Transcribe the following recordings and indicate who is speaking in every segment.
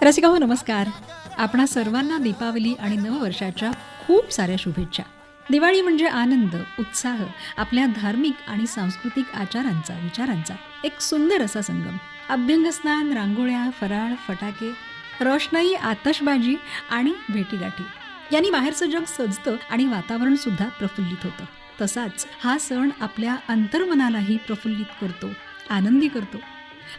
Speaker 1: रसिका हो नमस्कार. आपणा सर्वांना दीपावली आणि नववर्षाच्या खूप साऱ्या शुभेच्छा. दिवाळी म्हणजे आनंद, उत्साह, आपल्या धार्मिक आणि सांस्कृतिक आचारांचा, विचारांचा एक सुंदर असा संगम. अभ्यंगस्नान, रांगोळ्या, फराळ, फटाके, रोषणाई, आतषबाजी आणि भेटीगाठी यांनी बाहेरचं जग सजतं आणि वातावरण सुद्धा प्रफुल्लित होतं. तसाच हा सण आपल्या अंतर्मनालाही प्रफुल्लित करतो, आनंदी करतो.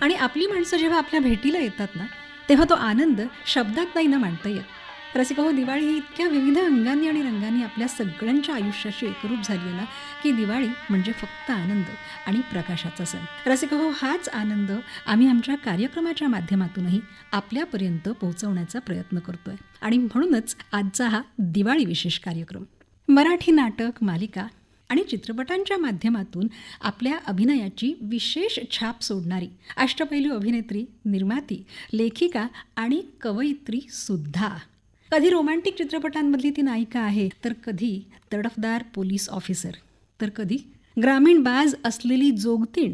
Speaker 1: आणि आपली माणसं जेव्हा आपल्या भेटीला येतात ना, तेव्हा तो आनंद शब्दात नाही ना मांडता येत. रसिका हो, दिवाळी ही इतक्या विविध अंगांनी आणि रंगांनी आपल्या सगळ्यांच्या आयुष्याशी एकरूप झाली ना, की दिवाळी म्हणजे फक्त आनंद आणि प्रकाशाचा सण. रसिका हो, हाच आनंद आम्ही आमच्या कार्यक्रमाच्या माध्यमातूनही आपल्यापर्यंत पोहोचवण्याचा प्रयत्न करतोय. आणि म्हणूनच आजचा हा दिवाळी विशेष कार्यक्रम मराठी नाटक, मालिका आणि चित्रपटांच्या माध्यमातून आपल्या अभिनयाची विशेष छाप सोडणारी अष्टपैलू अभिनेत्री, निर्माती, लेखिका आणि कवयित्री सुद्धा. कधी रोमॅन्टिक चित्रपटांमधली ती नायिका आहे, तर कधी तडफदार पोलीस ऑफिसर, तर कधी ग्रामीण बाज असलेली जोगतीण.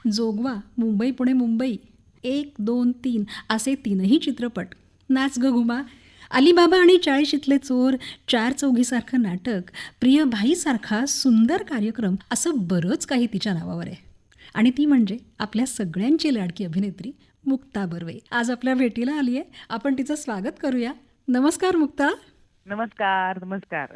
Speaker 1: जोगवा, मुंबई पुणे मुंबई, 1, 2, 3 असे 3ही चित्रपट, नाच ग घुमा, अलीबाबा आणि 40शीतले चोर, 4 चौघीसारखं नाटक, प्रिय भाईसारखा सुंदर कार्यक्रम, असं बरंच काही तिच्या नावावर आहे. आणि ती म्हणजे आपल्या सगळ्यांची लाडकी अभिनेत्री मुक्ता बर्वे. आज आपल्या भेटीला आली आहे. आपण तिचं स्वागत करूया. नमस्कार मुक्ता.
Speaker 2: नमस्कार. नमस्कार.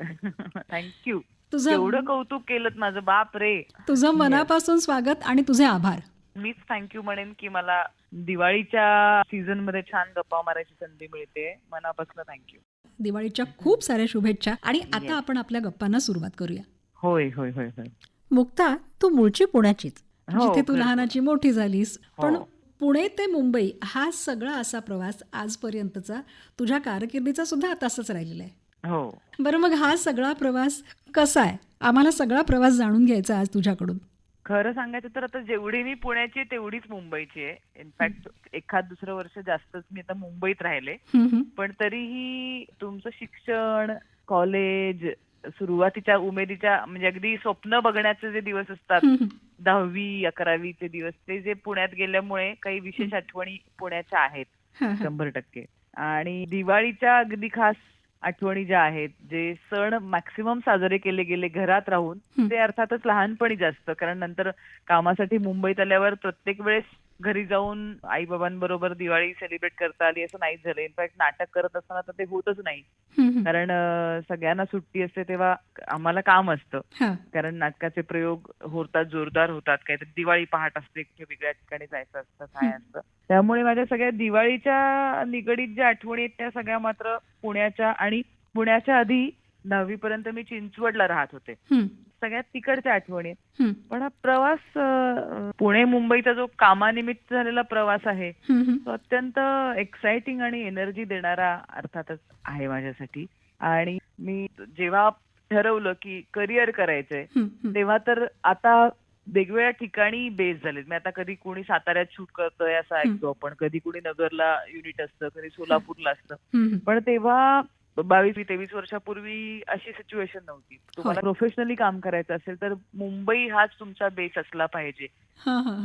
Speaker 2: थँक्यू.
Speaker 1: तुझं
Speaker 2: एवढं कौतुक केलं माझं, बाप रे.
Speaker 1: तुझं मनापासून स्वागत आणि तुझे आभार.
Speaker 2: मीच थँक्यू म्हणेन की मला दिवाळीच्या सीझन मध्ये छान गप्पा मारायची संधी मिळते. मनापासून थँक्यू.
Speaker 1: दिवाळीच्या खूप साऱ्या शुभेच्छा. आणि आता आपण आपल्या गप्पांना सुरुवात करूया.
Speaker 2: होय होय होय होय.
Speaker 1: मुक्ता, तू मूळची पुण्याचीच,
Speaker 2: हो,
Speaker 1: जिथे तू
Speaker 2: खरंच.
Speaker 1: लहानाची मोठी झालीस. पण
Speaker 2: हो.
Speaker 1: पुणे ते मुंबई हा सगळा असा प्रवास आजपर्यंतचा तुझ्या कारकिर्दीचा सुद्धा तसाच राहिलेला आहे.
Speaker 2: हो.
Speaker 1: बरं, मग हा सगळा प्रवास कसा आहे? आम्हाला सगळा प्रवास जाणून घ्यायचा आज तुझ्याकडून.
Speaker 2: खरं सांगायचं तर आता जेवढी मी पुण्याची आहे तेवढीच मुंबईची आहे. इनफॅक्ट एखाद दुसरं वर्ष जास्तच मी आता मुंबईत राहिले. पण तरीही तुमचं शिक्षण, कॉलेज, सुरुवातीच्या उमेदीच्या म्हणजे अगदी स्वप्न बघण्याचे जे दिवस असतात, 10वी 11वीचे दिवस, ते जे पुण्यात गेल्यामुळे काही विशेष आठवणी पुण्याच्या आहेत 100%. आणि दिवाळीच्या अगदी खास आठवणी ज्या आहेत, जे सण मॅक्सिमम साजरे केले गेले घरात राहून, ते अर्थातच लहानपणी जास्त. कारण नंतर कामासाठी मुंबईत आल्यावर प्रत्येक वेळेस घरी जाऊन आई बाबांबरोबर दिवाळी सेलिब्रेट करता आली असं नाहीच झालं. इनफॅक्ट नाटक करत असताना तर ते होतच नाही. कारण सगळ्यांना सुट्टी असते तेव्हा आम्हाला काम असतं. कारण नाटकाचे प्रयोग होतात, जोरदार होतात. काहीतरी दिवाळी पहाट असते, वेगळ्या ठिकाणी जायचं असतं, काय असतं. त्यामुळे माझ्या सगळ्या दिवाळीच्या निगडीत ज्या आठवणी आहेत त्या सगळ्या मात्र पुण्याच्या. आणि पुण्याच्या आधी 10वी पर्यंत मी चिंचवडला राहत होते. सगळ्यात तिकडच्या आठवणी. पण हा प्रवास, पुणे मुंबईचा जो कामानिमित्त झालेला प्रवास आहे, तो अत्यंत एक्साइटिंग आणि एनर्जी देणारा अर्थातच आहे माझ्यासाठी. आणि मी जेव्हा ठरवलं की करिअर करायचंय, तेव्हा तर आता वेगवेगळ्या ठिकाणी बेस झालेत. मी आता कधी कोणी साताऱ्यात शूट करतोय असं ऐकतो आपण, कधी कोणी नगरला युनिट असतं, कधी सोलापूरला असतं. पण तेव्हा 22-23 वर्षापूर्वी अशी सिच्युएशन नव्हती. तुम्हाला प्रोफेशनली काम करायचं असेल तर मुंबई हाच तुमचा बेस असला पाहिजे.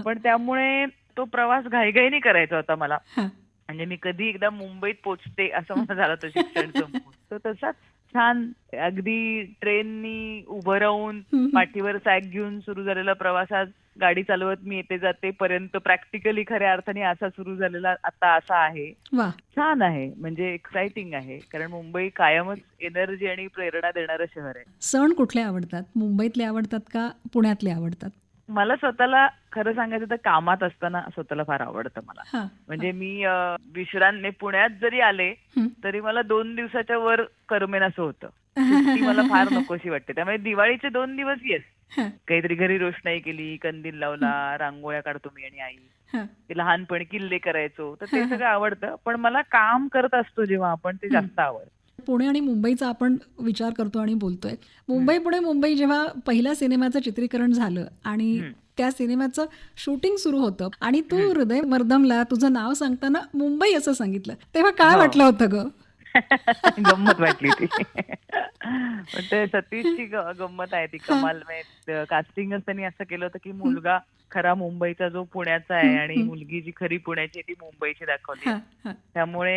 Speaker 2: पण त्यामुळे तो प्रवास घाईघाईने करायचा होता मला. म्हणजे मी कधी एकदा मुंबईत पोहोचते असं मला झालं होतं शिक्षण संपवून. तर तसाच छान अगदी ट्रेननी उभं राहून पाठीवर सॅक घेऊन सुरू झालेला प्रवास आज गाडी चालवत मी येते जाते पर्यंत प्रॅक्टिकली खऱ्या अर्थाने असा सुरू झालेला आता असा आहे. छान आहे, म्हणजे एक्साइटिंग आहे. कारण मुंबई कायमच एनर्जी आणि प्रेरणा देणारं शहर आहे.
Speaker 1: सण कुठले आवडतात? मुंबईतले आवडतात का पुण्यातले आवडतात?
Speaker 2: मला स्वतःला खरं सांगायचं तर कामात असताना स्वतःला फार आवडतं मला. म्हणजे मी विश्रांती पुण्यात जरी आले तरी मला 2 दिवसाच्या वर करमेन असं होतं. ती मला फार नकोशी वाटते. त्यामुळे दिवाळीचे 2 दिवस येस, काहीतरी घरी रोषणाई केली, कंदील लावला, रांगोळ्या काढतो मी आणि आई, लहानपणी किल्ले करायचो, तर ते सगळं आवडतं. पण मला काम करत असतो जेव्हा आपण, ते जास्त आवडतं.
Speaker 1: पुणे आणि मुंबईचा आपण विचार करतो आणि बोलतोय. मुंबई पुणे मुंबई जेव्हा पहिल्या सिनेमाचं चित्रीकरण झालं आणि त्या सिनेमाचं शूटिंग सुरू होतं आणि तू हृदय मर्दमला तुझं नाव सांगताना मुंबई असं सांगितलं, तेव्हा काय वाटलं होतं ग?
Speaker 2: गंमत वाटली ती. पण ते सतीशची गंमत आहे ती
Speaker 1: हा.
Speaker 2: कमाल. कास्टिंगच त्यांनी असं केलं होतं की मुलगा खरा मुंबईचा जो पुण्याचा आहे
Speaker 1: हं,
Speaker 2: आणि
Speaker 1: हं.
Speaker 2: मुलगी जी खरी पुण्याची आहे ती मुंबईची दाखवली
Speaker 1: हा,
Speaker 2: आहे.
Speaker 1: हा.
Speaker 2: त्यामुळे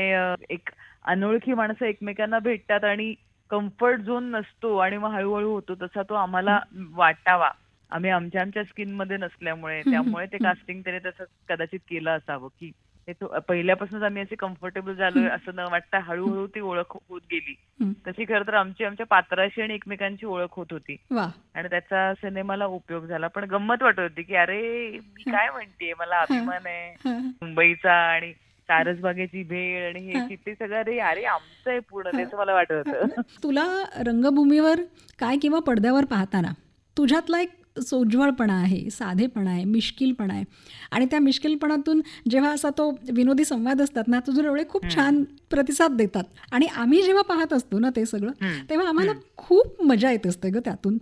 Speaker 2: एक अनोळखी माणसं एकमेकांना भेटतात आणि कम्फर्ट झोन नसतो आणि मग हळूहळू होतो तसा तो आम्हाला वाटावा. आम्ही आमच्या आमच्या स्किन मध्ये नसल्यामुळे
Speaker 1: हं, हं,
Speaker 2: त्यामुळे ते
Speaker 1: हं.
Speaker 2: कास्टिंग त्याने तसं कदाचित केलं असावं की ते पहिल्यापासूनच आम्ही असे कम्फर्टेबल झालोय
Speaker 1: हं,
Speaker 2: असं न वाटता
Speaker 1: हं,
Speaker 2: हळूहळू ती ओळख होत गेली.
Speaker 1: हं.
Speaker 2: तशी खरं तर आमची आमच्या पात्राशी आणि एकमेकांची ओळख होत होती
Speaker 1: वा.
Speaker 2: आणि त्याचा सिनेमाला उपयोग झाला. पण गंमत वाटत होती की अरे मी
Speaker 1: हं,
Speaker 2: काय म्हणतेय, मला
Speaker 1: हं,
Speaker 2: अभिमान आहे
Speaker 1: हं,
Speaker 2: मुंबईचा आणि सारसबागेची भेळ आणि हे
Speaker 1: हं,
Speaker 2: चिठ्ठी सगळं अरे अरे आमचं आहे पूर्ण
Speaker 1: हं,
Speaker 2: तेच मला वाटत
Speaker 1: हं.
Speaker 2: होतं.
Speaker 1: तुला रंगभूमीवर काय किंवा पडद्यावर पाहताना तुझ्यातला एक सोज्वळपणा आहे, साधेपणा आहे, मिश्किलपणा आहे आणि त्या मिश्किलपणातून जेव्हा असा तो विनोदी संवाद असतात ना, तुझे डोळे खूप
Speaker 2: हम्म,
Speaker 1: छान प्रतिसाद देतात आणि आम्ही जेव्हा पाहत असतो ना ते सगळं,
Speaker 2: हम्म,
Speaker 1: तेव्हा आम्हाला
Speaker 2: हम्म.
Speaker 1: खूप मजा येत असते ग त्यातून.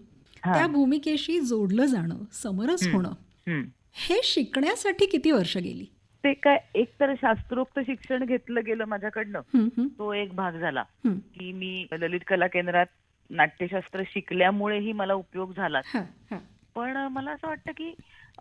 Speaker 2: हा.
Speaker 1: त्या भूमिकेशी जोडलं जाणं, समरस
Speaker 2: हम्म,
Speaker 1: होणं,
Speaker 2: हम्म.
Speaker 1: हे शिकण्यासाठी किती वर्ष गेली?
Speaker 2: ते काय एक तर शास्त्रोक्त शिक्षण घेतलं गेलं माझ्याकडनं,
Speaker 1: हं, हं,
Speaker 2: तो एक भाग झाला
Speaker 1: हं.
Speaker 2: की मी ललित कला केंद्रात नाट्यशास्त्र शिकल्यामुळेही मला उपयोग झाला.
Speaker 1: हां, हां.
Speaker 2: पण मला असं वाटतं की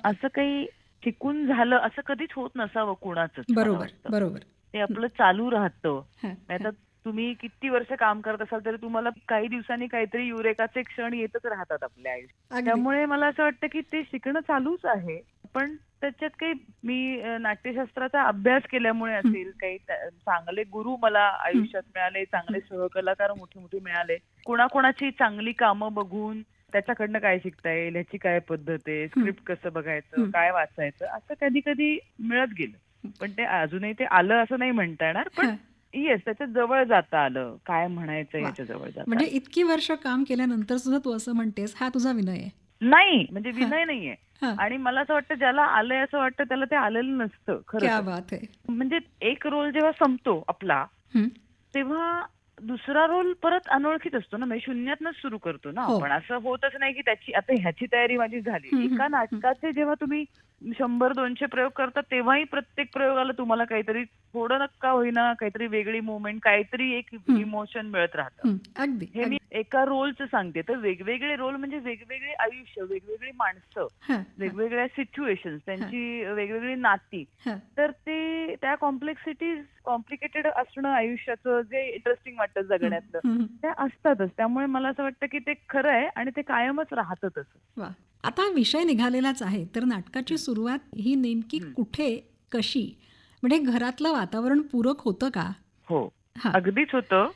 Speaker 2: असं काही शिकून झालं असं कधीच होत नसावं कुणाचंच मला
Speaker 1: बरोबर,
Speaker 2: वाटतं.
Speaker 1: बरोबर.
Speaker 2: ते आपलं चालू राहतं.
Speaker 1: हां,
Speaker 2: नाहीतर
Speaker 1: हां.
Speaker 2: तुम्ही किती वर्ष काम करत असाल तरी तुम्हाला काही दिवसांनी काहीतरी युरेकाचे क्षण येतच राहतात आपल्या आयुष्यात.
Speaker 1: अगदी.
Speaker 2: त्यामुळे मला असं वाटतं की ते शिकणं चालूच आहे. पण त्याच्यात काही मी नाट्यशास्त्राचा अभ्यास केल्यामुळे
Speaker 1: हं,
Speaker 2: असेल, काही चांगले गुरु मला
Speaker 1: हं,
Speaker 2: आयुष्यात मिळाले,
Speaker 1: हं,
Speaker 2: चांगले सहकलाकार मोठी मोठी मिळाले. कोणाकोणाची चांगली कामं बघून त्याच्याकडनं काय शिकता येईल, ह्याची काय पद्धत आहे,
Speaker 1: हं,
Speaker 2: स्क्रिप्ट कसं बघायचं,
Speaker 1: हं,
Speaker 2: काय वाचायचं, असं कधी कधी मिळत गेलं.
Speaker 1: हं.
Speaker 2: पण ते अजूनही ते आलं असं नाही म्हणता येणार. पण
Speaker 1: हां.
Speaker 2: येस, त्याच्या जवळ जाता आलं. काय म्हणायचं
Speaker 1: वाह!
Speaker 2: ह्याच्या जवळ जाता
Speaker 1: म्हणजे
Speaker 2: आलं.
Speaker 1: इतकी वर्ष काम केल्यानंतर सुद्धा तू असं म्हणतेस, हा तुझा विनय आहे.
Speaker 2: नाही, म्हणजे
Speaker 1: हां,
Speaker 2: विनय नाहीये.
Speaker 1: हां.
Speaker 2: आणि मला असं वाटतं ज्याला आलंय असं वाटतं त्याला ते आलेलं नसतं खरं
Speaker 1: क्या
Speaker 2: तर.
Speaker 1: बात है!
Speaker 2: म्हणजे एक रोल जेव्हा संपतो आपला,
Speaker 1: हं.
Speaker 2: तेव्हा दुसरा रोल परत अनोळखीच असतो ना, म्हणजे शून्यातनच सुरू करतो ना
Speaker 1: हो.
Speaker 2: आपण. असं होतच नाही की त्याची आता ह्याची तयारी माझी झाली.
Speaker 1: हं, हं,
Speaker 2: एका
Speaker 1: हं.
Speaker 2: नाटकाचे जेव्हा तुम्ही 100-200 प्रयोग करता तेव्हाही प्रत्येक प्रयोगाला तुम्हाला काहीतरी थोडं नक्का होईना काहीतरी वेगळी मुवमेंट, काहीतरी एक
Speaker 1: हं,
Speaker 2: इमोशन मिळत राहतं.
Speaker 1: हं. अगदी,
Speaker 2: हे मी
Speaker 1: अगदी.
Speaker 2: एका रोलचं सांगते. तर वेगवेगळे रोल म्हणजे वेगवेगळे आयुष्य, वेगवेगळी माणसं,
Speaker 1: हां, हां,
Speaker 2: वेगवेगळ्या सिच्युएशन्स,
Speaker 1: हां,
Speaker 2: त्यांची वेगवेगळी नाती.
Speaker 1: हां.
Speaker 2: तर ते त्या कॉम्प्लिकेटेड असणं आयुष्याचं जे इंटरेस्टिंग वाटतं
Speaker 1: हं,
Speaker 2: जगण्यातलं,
Speaker 1: हं, हं.
Speaker 2: त्या असतातच. त्यामुळे मला असं वाटतं की ते खरं आहे आणि ते कायमच राहतं तसं.
Speaker 1: वाह! आता विषय निघालेलाच आहे, तर नाटकाची
Speaker 2: हं,
Speaker 1: सुरुवात ही नेमकी
Speaker 2: हं.
Speaker 1: कुठे, कशी? म्हणजे घरातलं वातावरण पूरक होतं का?
Speaker 2: हो,
Speaker 1: हां.
Speaker 2: अगदीच होतं.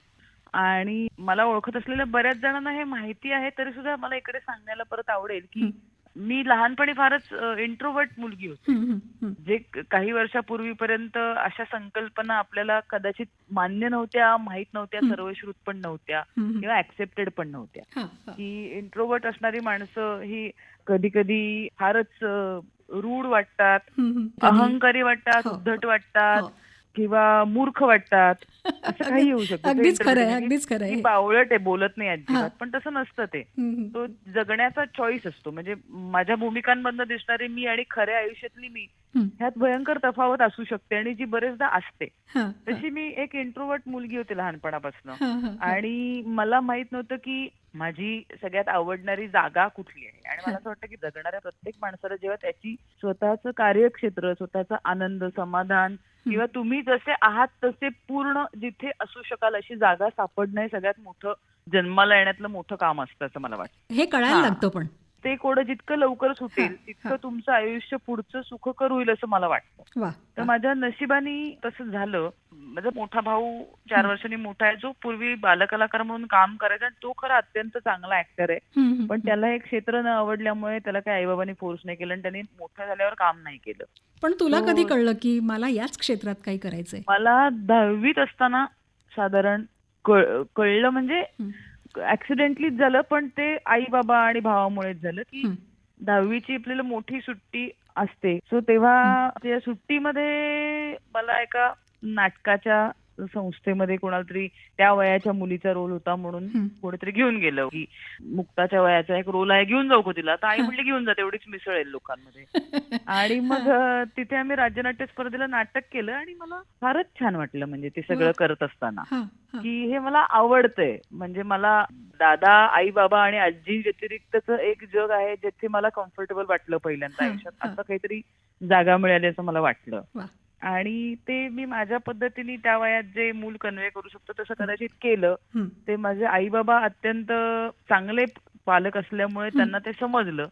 Speaker 2: आणि मला ओळखत असलेल्या बऱ्याच जणांना हे माहिती आहे, तरी सुद्धा मला इकडे सांगायला परत आवडेल,
Speaker 1: हं,
Speaker 2: की मी लहानपणी फारच इंट्रोव्हर्ट मुलगी होते.
Speaker 1: हं, हं, हं.
Speaker 2: जे काही वर्षापूर्वीपर्यंत अशा संकल्पना आपल्याला कदाचित मान्य नव्हत्या, माहीत नव्हत्या,
Speaker 1: हं,
Speaker 2: सर्वश्रुत पण नव्हत्या
Speaker 1: हं, हं.
Speaker 2: किंवा ऍक्सेप्टेड पण नव्हत्या.
Speaker 1: हां, हां.
Speaker 2: की इंट्रोव्हर्ट असणारी माणसं ही कधी-कधी फारच रूढ वाटतात,
Speaker 1: हं, हं. कधी
Speaker 2: अहंकारी वाटतात,
Speaker 1: हो, हो,
Speaker 2: उद्धट वाटतात
Speaker 1: हो.
Speaker 2: किंवा मूर्ख वाटतात. असं
Speaker 1: अगदी
Speaker 2: काही येऊ शकतं. ते
Speaker 1: अगदीच खरं आहे,
Speaker 2: इंटरप्रिटेशन की
Speaker 1: अगदीच खरं
Speaker 2: ही
Speaker 1: आहे.
Speaker 2: बावळट आहे, बोलत नाही
Speaker 1: हां.
Speaker 2: अजिबात. पण तसं नसतं ते.
Speaker 1: हं, हं.
Speaker 2: तो जगण्याचा चॉईस असतो. म्हणजे माझ्या भूमिकांमधनं दिसणारी मी आणि खऱ्या आयुष्यातली मी
Speaker 1: हं.
Speaker 2: ह्यात भयंकर तफावत असू शकते आणि जी बरेचदा असते.
Speaker 1: हां, हां.
Speaker 2: तशी मी एक इंट्रोव्हर्ट मुलगी होते लहानपणापासून.
Speaker 1: हां, हां, हां.
Speaker 2: आणि मला माहित नव्हतं की माझी सगळ्यात आवडणारी जागा कुठली आहे. आणि मला
Speaker 1: हां.
Speaker 2: असं वाटतं की जगणाऱ्या प्रत्येक माणसाला जेव्हा त्याची स्वतःचं कार्यक्षेत्र, स्वतःचा आनंद, समाधान
Speaker 1: हं.
Speaker 2: किंवा तुम्ही जसे आहात तसे पूर्ण जिथे असू शकाल अशी जागा सापडणं हे सगळ्यात मोठं जन्माला येण्यातलं मोठं काम असतं असं मला वाटतं.
Speaker 1: हे कळायला
Speaker 2: हां.
Speaker 1: लागतं पण.
Speaker 2: ते कोडं जितकं लवकर
Speaker 1: हां,
Speaker 2: सुटेल तितकं
Speaker 1: हां.
Speaker 2: तुमचं आयुष्य पुढचं सुखकर होईल असं मला वाटतं.
Speaker 1: वाह!
Speaker 2: तर
Speaker 1: वाह!
Speaker 2: माझ्या नशिबाने तसं झालं. माझा मोठा भाऊ 4
Speaker 1: हं.
Speaker 2: वर्षांनी मोठा आहे, जो पूर्वी बालकलाकार म्हणून काम करायचा आणि तो खरा अत्यंत चांगला ऍक्टर आहे.
Speaker 1: हं, हं,
Speaker 2: पण
Speaker 1: हं.
Speaker 2: त्याला हे क्षेत्र न आवडल्यामुळे त्याला काही आई-बाबांनी फोर्स नाही केलं आणि त्यांनी मोठं झाल्यावर काम नाही केलं.
Speaker 1: पण तुला कधी
Speaker 2: तो
Speaker 1: कळलं, की मला याच क्षेत्रात काही करायचंय?
Speaker 2: मला 10वीत असताना साधारण कळलं म्हणजे
Speaker 1: हं,
Speaker 2: ऍक्सिडेंटलीच झालं, पण ते आई-बाबा आणि भावामुळेच झालं, की
Speaker 1: हं,
Speaker 2: 10वीची आपल्याला मोठी सुट्टी असते. सो
Speaker 1: हं,
Speaker 2: तेव्हा त्या सुट्टीमध्ये मला एका नाटकाच्या संस्थेमध्ये कोणाला तरी त्या वयाच्या मुलीचा रोल होता म्हणून
Speaker 1: हं.
Speaker 2: कोणीतरी घेऊन गेलं, की मुक्ताच्या वयाचा एक रोल आहे, घेऊन जाऊ का तिला? तर आई
Speaker 1: हां.
Speaker 2: म्हटली घेऊन जा, तेवढीच मिसळेल लोकांमध्ये. आणि मग
Speaker 1: हां.
Speaker 2: तिथे आम्ही राज्यनाट्य स्पर्धेला नाटक केलं आणि मला फारच छान वाटलं म्हणजे ते
Speaker 1: वाह!
Speaker 2: सगळं करत असताना.
Speaker 1: हां, हां.
Speaker 2: की हे मला आवडतंय. म्हणजे मला दादा, आई, बाबा आणि आजी व्यतिरिक्तच एक जग आहे जिथे मला कम्फर्टेबल वाटलं पहिल्यांदा आयुष्यात. असं काहीतरी जागा मिळाली असं मला वाटलं. आणि ते मी माझ्या पद्धतीने त्या वयात जे मूल कन्वे करू शकतो तसं कदाचित केलं. ते माझे आई बाबा अत्यंत चांगले पालक असल्यामुळे त्यांना ते समजलं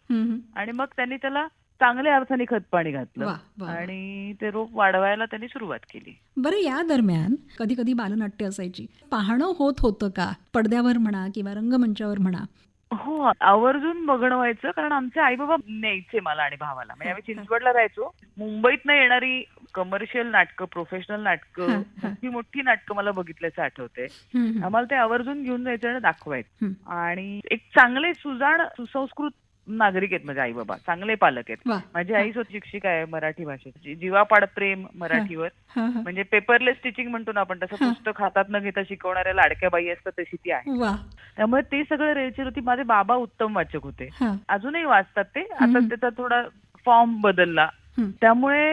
Speaker 2: आणि मग त्यांनी त्याला चांगल्या अर्थाने खतपाणी घातलं आणि ते रोप वाढवायला त्यांनी सुरुवात केली.
Speaker 1: बरं, या दरम्यान कधी कधी बालनाट्य असायची, पाहणं होत होतं का पडद्यावर म्हणा किंवा रंगमंचावर म्हणा?
Speaker 2: हो, आवर्जून बघणं व्हायचं कारण आमचे आई बाबा न्यायचे मला आणि भावाला. म्हणजे आम्ही चिंचवडला राहायचो. मुंबईतनं येणारी कमर्शियल नाटकं, प्रोफेशनल नाटकं, मोठी मोठी नाटकं मला बघितल्याचं आठवते. आम्हाला ते आवर्जून घेऊन जायचं आणि दाखवायचं. आणि एक चांगले सुजाण सुसंस्कृत नागरिक आहेत माझे आई बाबा, चांगले पालक आहेत. माझी आई स्वतः शिक्षिका आहे मराठी भाषेची. जीवापाड प्रेम मराठीवर, म्हणजे पेपरलेस टीचिंग म्हणतो ना आपण, तसं पुस्तक हातात न घेता शिकवणाऱ्या लाडक्या बाई असतात तशी ती आहे. त्यामुळे ते सगळं रेलचेल होती. माझे बाबा उत्तम वाचक होते, अजूनही वाचतात ते. आता त्याचा थोडा फॉर्म बदलला त्यामुळे.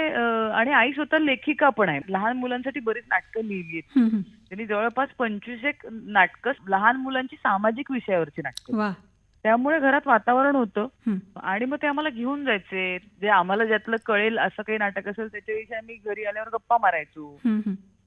Speaker 2: आणि आई स्वतः लेखिका पण आहे. लहान मुलांसाठी बरीच नाटकं लिहिली आहेत त्यांनी. जवळपास 25 नाटकं लहान मुलांची सामाजिक विषयावरची नाटकं. त्यामुळे घरात वातावरण होतं आणि मग ते आम्हाला घेऊन जायचे. जे आम्हाला ज्यातलं कळेल असं काही नाटक असेल त्याच्याविषयी आम्ही घरी आल्यावर गप्पा मारायचो.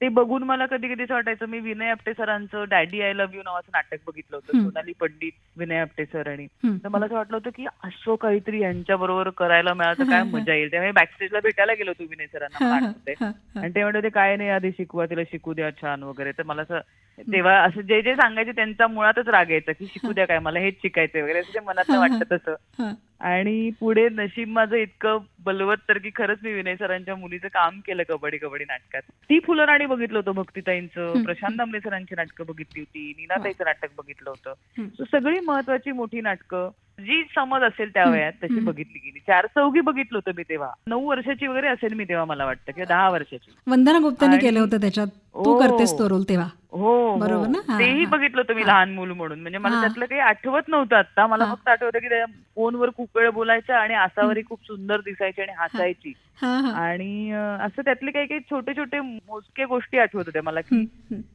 Speaker 2: ते बघून मला कधी कधी असं वाटायचं, मी विनय आपटे सरांचं डॅडी आय लव्ह यू नावाचं नाटक बघितलं होतं. सोनाली पंडित, विनय आपटे सर. आणि तर मला असं वाटलं होतं की असं काहीतरी यांच्या बरोबर करायला मिळालं तर काय मजा येईल. त्यामुळे बॅकस्टेजला भेटायला गेलो होतो विनय सरांना, मला आठवते. आणि ते म्हणत होते काय नाही, आधी शिकवा तिला, शिकू द्या छान वगैरे. तर मला असं तेव्हा असं जे जे सांगायचे त्यांचा मुळातच राग यायचा की शिकू द्या काय, मला हेच शिकायचंय वगैरे, असं ते मनात वाटतं तसं. आणि पुढे नशीब माझं इतकं बलवत तर की खरंच मी विनय सरांच्या मुलीचं काम केलं कबड्डी कबड्डी नाटकात. ती फुलराणी बघितलं होतं भक्तीताईंचं, प्रशांत दामले सरांची नाटकं बघितली होती, नीनाताईचं नाटक बघितलं होतं. सगळी महत्वाची मोठी नाटकं जी समज असेल त्या वयात तशी बघितली गेली. 4 चौघी बघितलं होतं मी तेव्हा. 9 वर्षाची वगैरे असेल मी तेव्हा, मला वाटतं किंवा 10 वर्षाची.
Speaker 1: वंदना गुप्तांनी केलं होतं त्याच्यात, तू करतेस तो रोल तेव्हा.
Speaker 2: हो,
Speaker 1: बरोबर ना?
Speaker 2: तेही बघितलं होतं मी लहान मूल म्हणून. म्हणजे मला त्यातलं काही आठवत नव्हतं आता. मला फक्त आठवतं की त्या फोनवर खूप वेळ बोलायच्या आणि आसावरी खूप सुंदर दिसायची आणि हसायची. आणि असं त्यातले काही काही छोटे छोटे मोजके गोष्टी आठवत होत्या मला की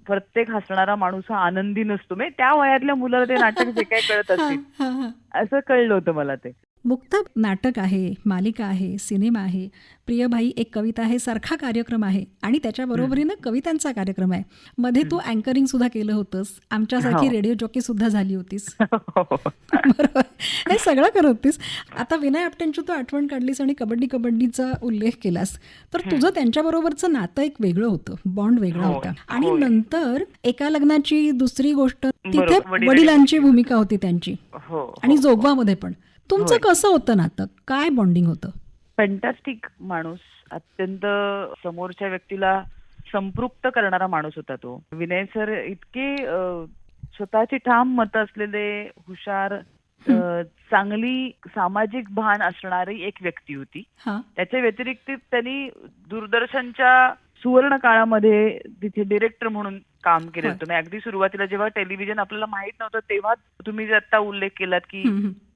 Speaker 2: प्रत्येक हसणारा माणूस हा आनंदी नसतो. म्हणजे त्या वयातल्या मुलाला ते नाटक जे काही कळत असतील असं कळलं होतं मला ते.
Speaker 1: मुक्ता, नाटक आहे, मालिका आहे, सिनेमा आहे, प्रियबाई एक कविता आहे सारखा कार्यक्रम आहे आणि त्याच्या बरोबरीनं कवितांचा कार्यक्रम आहे. मध्ये तू अँकरिंग सुद्धा केलं होतंस, आमच्यासारखी रेडिओ जॉकी सुद्धा झाली होतीस. बरोबर, हे सगळं करत होतीस. आता विनय आपटेंची तू आठवण काढलीस आणि कबड्डी कबड्डीचा उल्लेख केलास, तर तुझं त्यांच्याबरोबरचं नातं एक वेगळं होतं, बॉन्ड वेगळा होता. आणि नंतर एका लग्नाची दुसरी गोष्ट, तिथे वडिलांची भूमिका होती त्यांची, आणि जोगवामध्ये पण. तुमचं कसं होतं नातं, काय बॉन्डिंग होतं?
Speaker 2: फॅन्टॅस्टिक माणूस, अत्यंत समोरच्या व्यक्तीला संपृक्त करणारा माणूस होता तो. विनय सर इतके स्वतःची ठाम मतं असलेले, हुशार, चांगली सामाजिक भान असणारी एक व्यक्ती होती. त्याच्या व्यतिरिक्त त्यांनी दूरदर्शनच्या सुवर्ण काळामध्ये तिथे डिरेक्टर म्हणून काम केलं होतं. अगदी सुरुवातीला जेव्हा टेलिव्हिजन आपल्याला माहित नव्हतं तेव्हा तुम्ही जे आता उल्लेख केलात की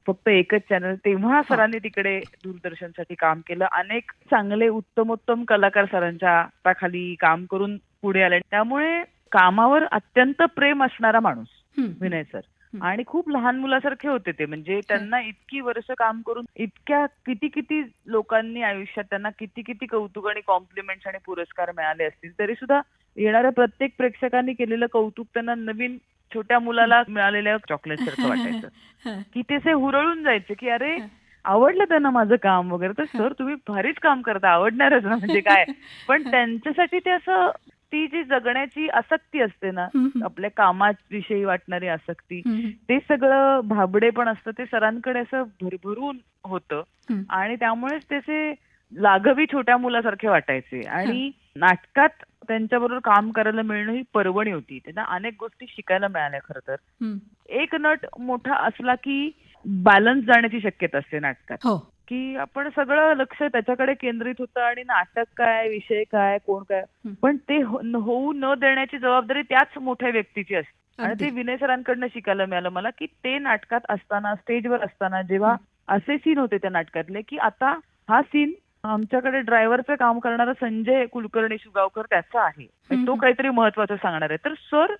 Speaker 2: फक्त एकच चॅनल, तेव्हा सरांनी तिकडे दूरदर्शनसाठी काम केलं. अनेक चांगले उत्तमोत्तम कलाकार सरांच्या हाताखाली काम करून पुढे आले. त्यामुळे कामावर अत्यंत प्रेम असणारा माणूस विनय सर. आणि खूप लहान मुलासारखे होते ते. म्हणजे त्यांना इतकी वर्ष काम करून इतक्या किती किती लोकांनी आयुष्यात त्यांना किती किती कौतुक आणि कॉम्प्लिमेंट्स आणि पुरस्कार मिळाले असतील, तरी सुद्धा येणाऱ्या प्रत्येक प्रेक्षकांनी केलेलं कौतुक त्यांना नवीन छोट्या मुलाला मिळालेल्या चॉकलेट सारखं वाटायचं की ते हुरळून जायचे की अरे आवडलं त्यांना माझं काम वगैरे. तर सर तुम्ही भारीच काम करता, आवडणारच ना, म्हणजे काय. पण त्यांच्यासाठी ते असं, ती जी जगण्याची आसक्ती असते ना, आपल्या कामाविषयी वाटणारी आसक्ती, ते सगळं भाबडे पण असतं ते सरांकडे असं भरभरून होतं. आणि त्यामुळेच त्याचे लाघवी छोट्या मुलासारखे वाटायचे. आणि नाटकात त्यांच्याबरोबर काम करायला मिळणं ही पर्वणी होती. त्यांना अनेक गोष्टी शिकायला मिळाल्या. खरं तर एक नट मोठा असला की बॅलन्स जाण्याची शक्यता असते नाटकात, की आपण सगळं लक्ष त्याच्याकडे केंद्रित होतं आणि नाटक काय, विषय काय, कोण काय, पण ते होऊ न देण्याची जबाबदारी त्याच मोठ्या व्यक्तीची असते. आणि ते विनय सरांकडनं शिकायला मिळालं मला की ते नाटकात असताना, स्टेजवर असताना, जेव्हा असे सीन होते त्या नाटकातले की आता हा सीन आमच्याकडे ड्रायव्हरचं काम करणारा संजय कुलकर्णी सुगावकर त्याचा आहे, तो काहीतरी महत्वाचं सांगणार आहे. तर सर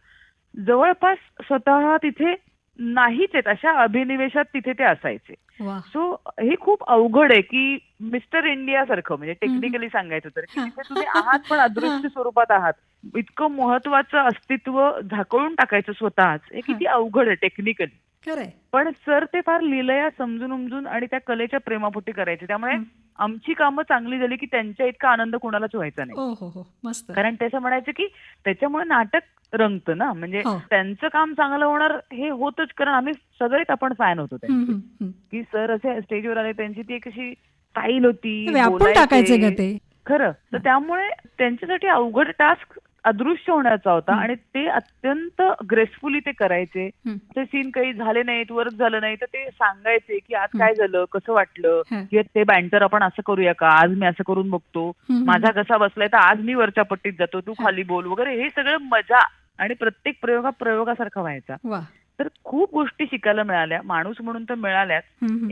Speaker 2: जवळपास स्वतः तिथे नाहीच आहेत अशा अभिनिवेशात तिथे ते असायचे.
Speaker 1: वा.
Speaker 2: सो हे खूप अवघड आहे की मिस्टर इंडिया सारखं, म्हणजे टेक्निकली सांगायचं तर, की
Speaker 1: हा.
Speaker 2: तिथे तुम्ही आहात पण अदृश्य स्वरूपात आहात. इतकं महत्वाचं अस्तित्व झाकळून टाकायचं स्वतःच, हे किती अवघड आहे टेक्निकली.
Speaker 1: खरंय.
Speaker 2: पण सर ते फार लिलया समजून उमजून आणि त्या कलेच्या प्रेमापोटी करायचे. त्यामुळे आमची कामं चांगली झाली की त्यांच्या इतका आनंद कोणालाच व्हायचा नाही.
Speaker 1: ओ हो हो, मस्त.
Speaker 2: कारण त्याचं म्हणायचं की त्याच्यामुळे नाटक रंगतं ना, म्हणजे
Speaker 1: हो.
Speaker 2: त्यांचं काम चांगलं होणार हे होतच, कारण आम्ही सगळेच आपण फॅन होतो त्यांचे. की सर असे स्टेजवर आले, त्यांची ती एक अशी स्टाईल होती,
Speaker 1: व्यापून टाकायचे का ते.
Speaker 2: खरं. तर त्यामुळे त्यांच्यासाठी अवघड टास्क अदृश्य होण्याचा होता आणि ते अत्यंत ग्रेसफुली ते करायचे. ते सीन काही झाले नाहीत, वर्क झालं नाही तर ते सांगायचे की आज काय झालं, कसं वाटलं, की ते बँटर आपण असं करूया का, आज मी असं करून बघतो, माझा कसा बसलाय तर आज मी वरच्या पट्टीत जातो, तू खाली बोल वगैरे. हे सगळं मजा आणि प्रत्येक प्रयोगासारखा व्हायचा. तर खूप गोष्टी शिकायला मिळाल्या, माणूस म्हणून तर मिळाल्याच.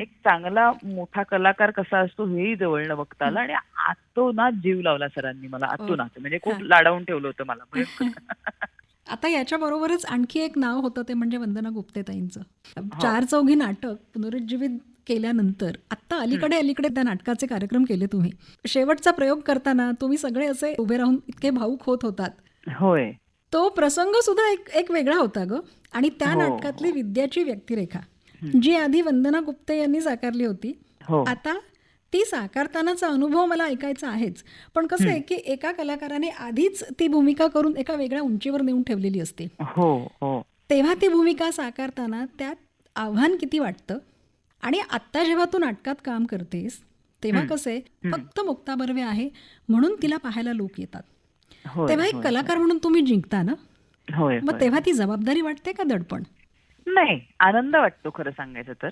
Speaker 2: एक चांगला मोठा कलाकार कसा असतो हेही जवळनं बघता आलं आणि आतोनात जीव लावला सरांनी मला, आतोनात. म्हणजे खूप लाडावून ठेवलं होतं मला.
Speaker 1: आता याच्या बरोबरच आणखी एक नाव होतं, ते म्हणजे वंदना गुप्ते ताईंचं. 4 चौघी नाटक पुनरुज्जीवित केल्यानंतर आता अलीकडे त्या नाटकाचे कार्यक्रम केले तुम्ही. शेवटचा प्रयोग करताना तुम्ही सगळे असे उभे राहून इतके भावुक होत होतात.
Speaker 2: होय.
Speaker 1: तो प्रसंग सुद्धा एक वेगळा होता ग. आणि त्या नाटकातली विद्याची व्यक्तिरेखा जी आधी वंदना गुप्ते यांनी साकारली होती, आता ती साकारतानाचा अनुभव मला ऐकायचा आहेच. पण कसं आहे की एका कलाकाराने आधीच ती भूमिका करून एका वेगळ्या उंचीवर नेऊन ठेवलेली असते. तेव्हा ती भूमिका साकारताना त्यात आव्हान किती वाटतं. आणि आत्ता जेव्हा तू नाटकात काम करतेस तेव्हा कसं आहे, फक्त मुक्ता बर्वे आहे म्हणून तिला पाहायला लोक येतात. तेव्हा एक कलाकार म्हणून तुम्ही जिंकता ना, मग तेव्हा ती जबाबदारी वाटते का दडपण?
Speaker 2: नाही, आनंद वाटतो खरं सांगायचं तर.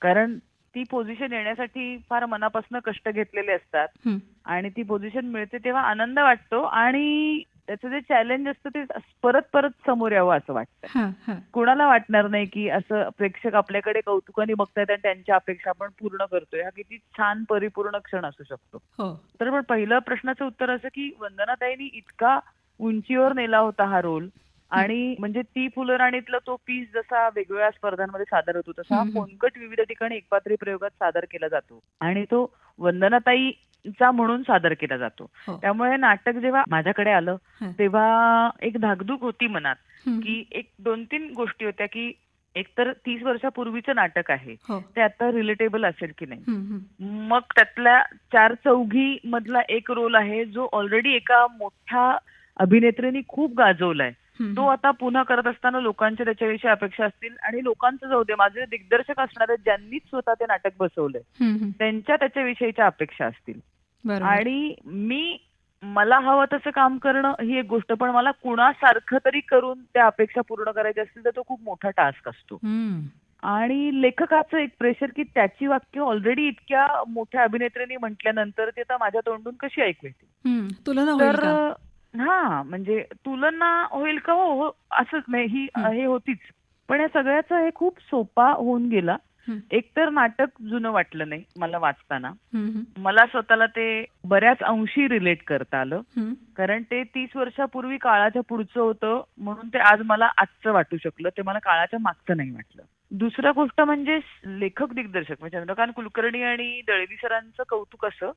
Speaker 2: कारण ती पोझिशन येण्यासाठी फार मनापासून कष्ट घेतलेले असतात आणि ती पोझिशन मिळते तेव्हा आनंद वाटतो. आणि त्याचं जे चॅलेंज असतं ते परत परत समोर यावं असं वाटतं. कुणाला वाटणार नाही की असं प्रेक्षक आपल्याकडे कौतुकाने बघतायत आणि त्यांच्या अपेक्षा आपण पूर्ण करतोय. हा किती छान परिपूर्ण क्षण असू शकतो. तर पण पहिलं प्रश्नाचं उत्तर असं की वंदनाताईंनी इतका उंचीवर नेला होता हा रोल. आणि म्हणजे ती फुलराणीतला तो पीस जसा वेगवेगळ्या स्पर्धांमध्ये सादर होतो तसा फोनकट विविध ठिकाणी एकपात्री प्रयोगात सादर केला जातो आणि तो वंदनाताईचा म्हणून सादर केला जातो. त्यामुळे नाटक जेव्हा माझ्याकडे आलं तेव्हा एक धाकधूक होती मनात की एक 2-3 गोष्टी होत्या की एकतर 30 वर्षापूर्वीचं नाटक आहे ते आता रिलेटेबल असेल की नाही. मग त्यातल्या 4 चौघी मधला एक रोल आहे जो ऑलरेडी एका मोठ्या अभिनेत्रीने खूप गाजवलाय. तो आता पुन्हा करत असताना लोकांच्या त्याच्याविषयी अपेक्षा असतील आणि लोकांचं जाऊ दे, माझे दिग्दर्शक असणारे ज्यांनीच स्वतः ते नाटक बसवलंय त्यांच्या त्याच्याविषयीच्या अपेक्षा असतील. आणि मला हवं तसं काम करणं ही एक गोष्ट, पण मला कुणासारखं तरी करून त्या अपेक्षा पूर्ण करायच्या असतील तर तो खूप मोठा टास्क असतो. आणि लेखकाचं एक प्रेशर की त्याची वाक्य ऑलरेडी इतक्या मोठ्या अभिनेत्रीने म्हटल्यानंतर ते आता माझ्या तोंडून कशी ऐकू येतील. तर म्हणजे तुलना होईल का, हो असंच नाही, ही हे होतीच. पण या सगळ्याचा हे खूप सोपा होऊन गेला. एकतर नाटक जुनं वाटलं नाही मला वाचताना. मला स्वतःला ते बऱ्याच अंशी रिलेट करता आलं. कारण ते 30 वर्षापूर्वी काळाच्या पुढचं होतं म्हणून ते आज मला आजचं वाटू शकलं. ते मला काळाच्या मागचं नाही वाटलं. दुसरा गोष्ट म्हणजे लेखक दिग्दर्शक म्हणजे चंद्रकांत कुलकर्णी आणि दळवी सरांचं कौतुक असं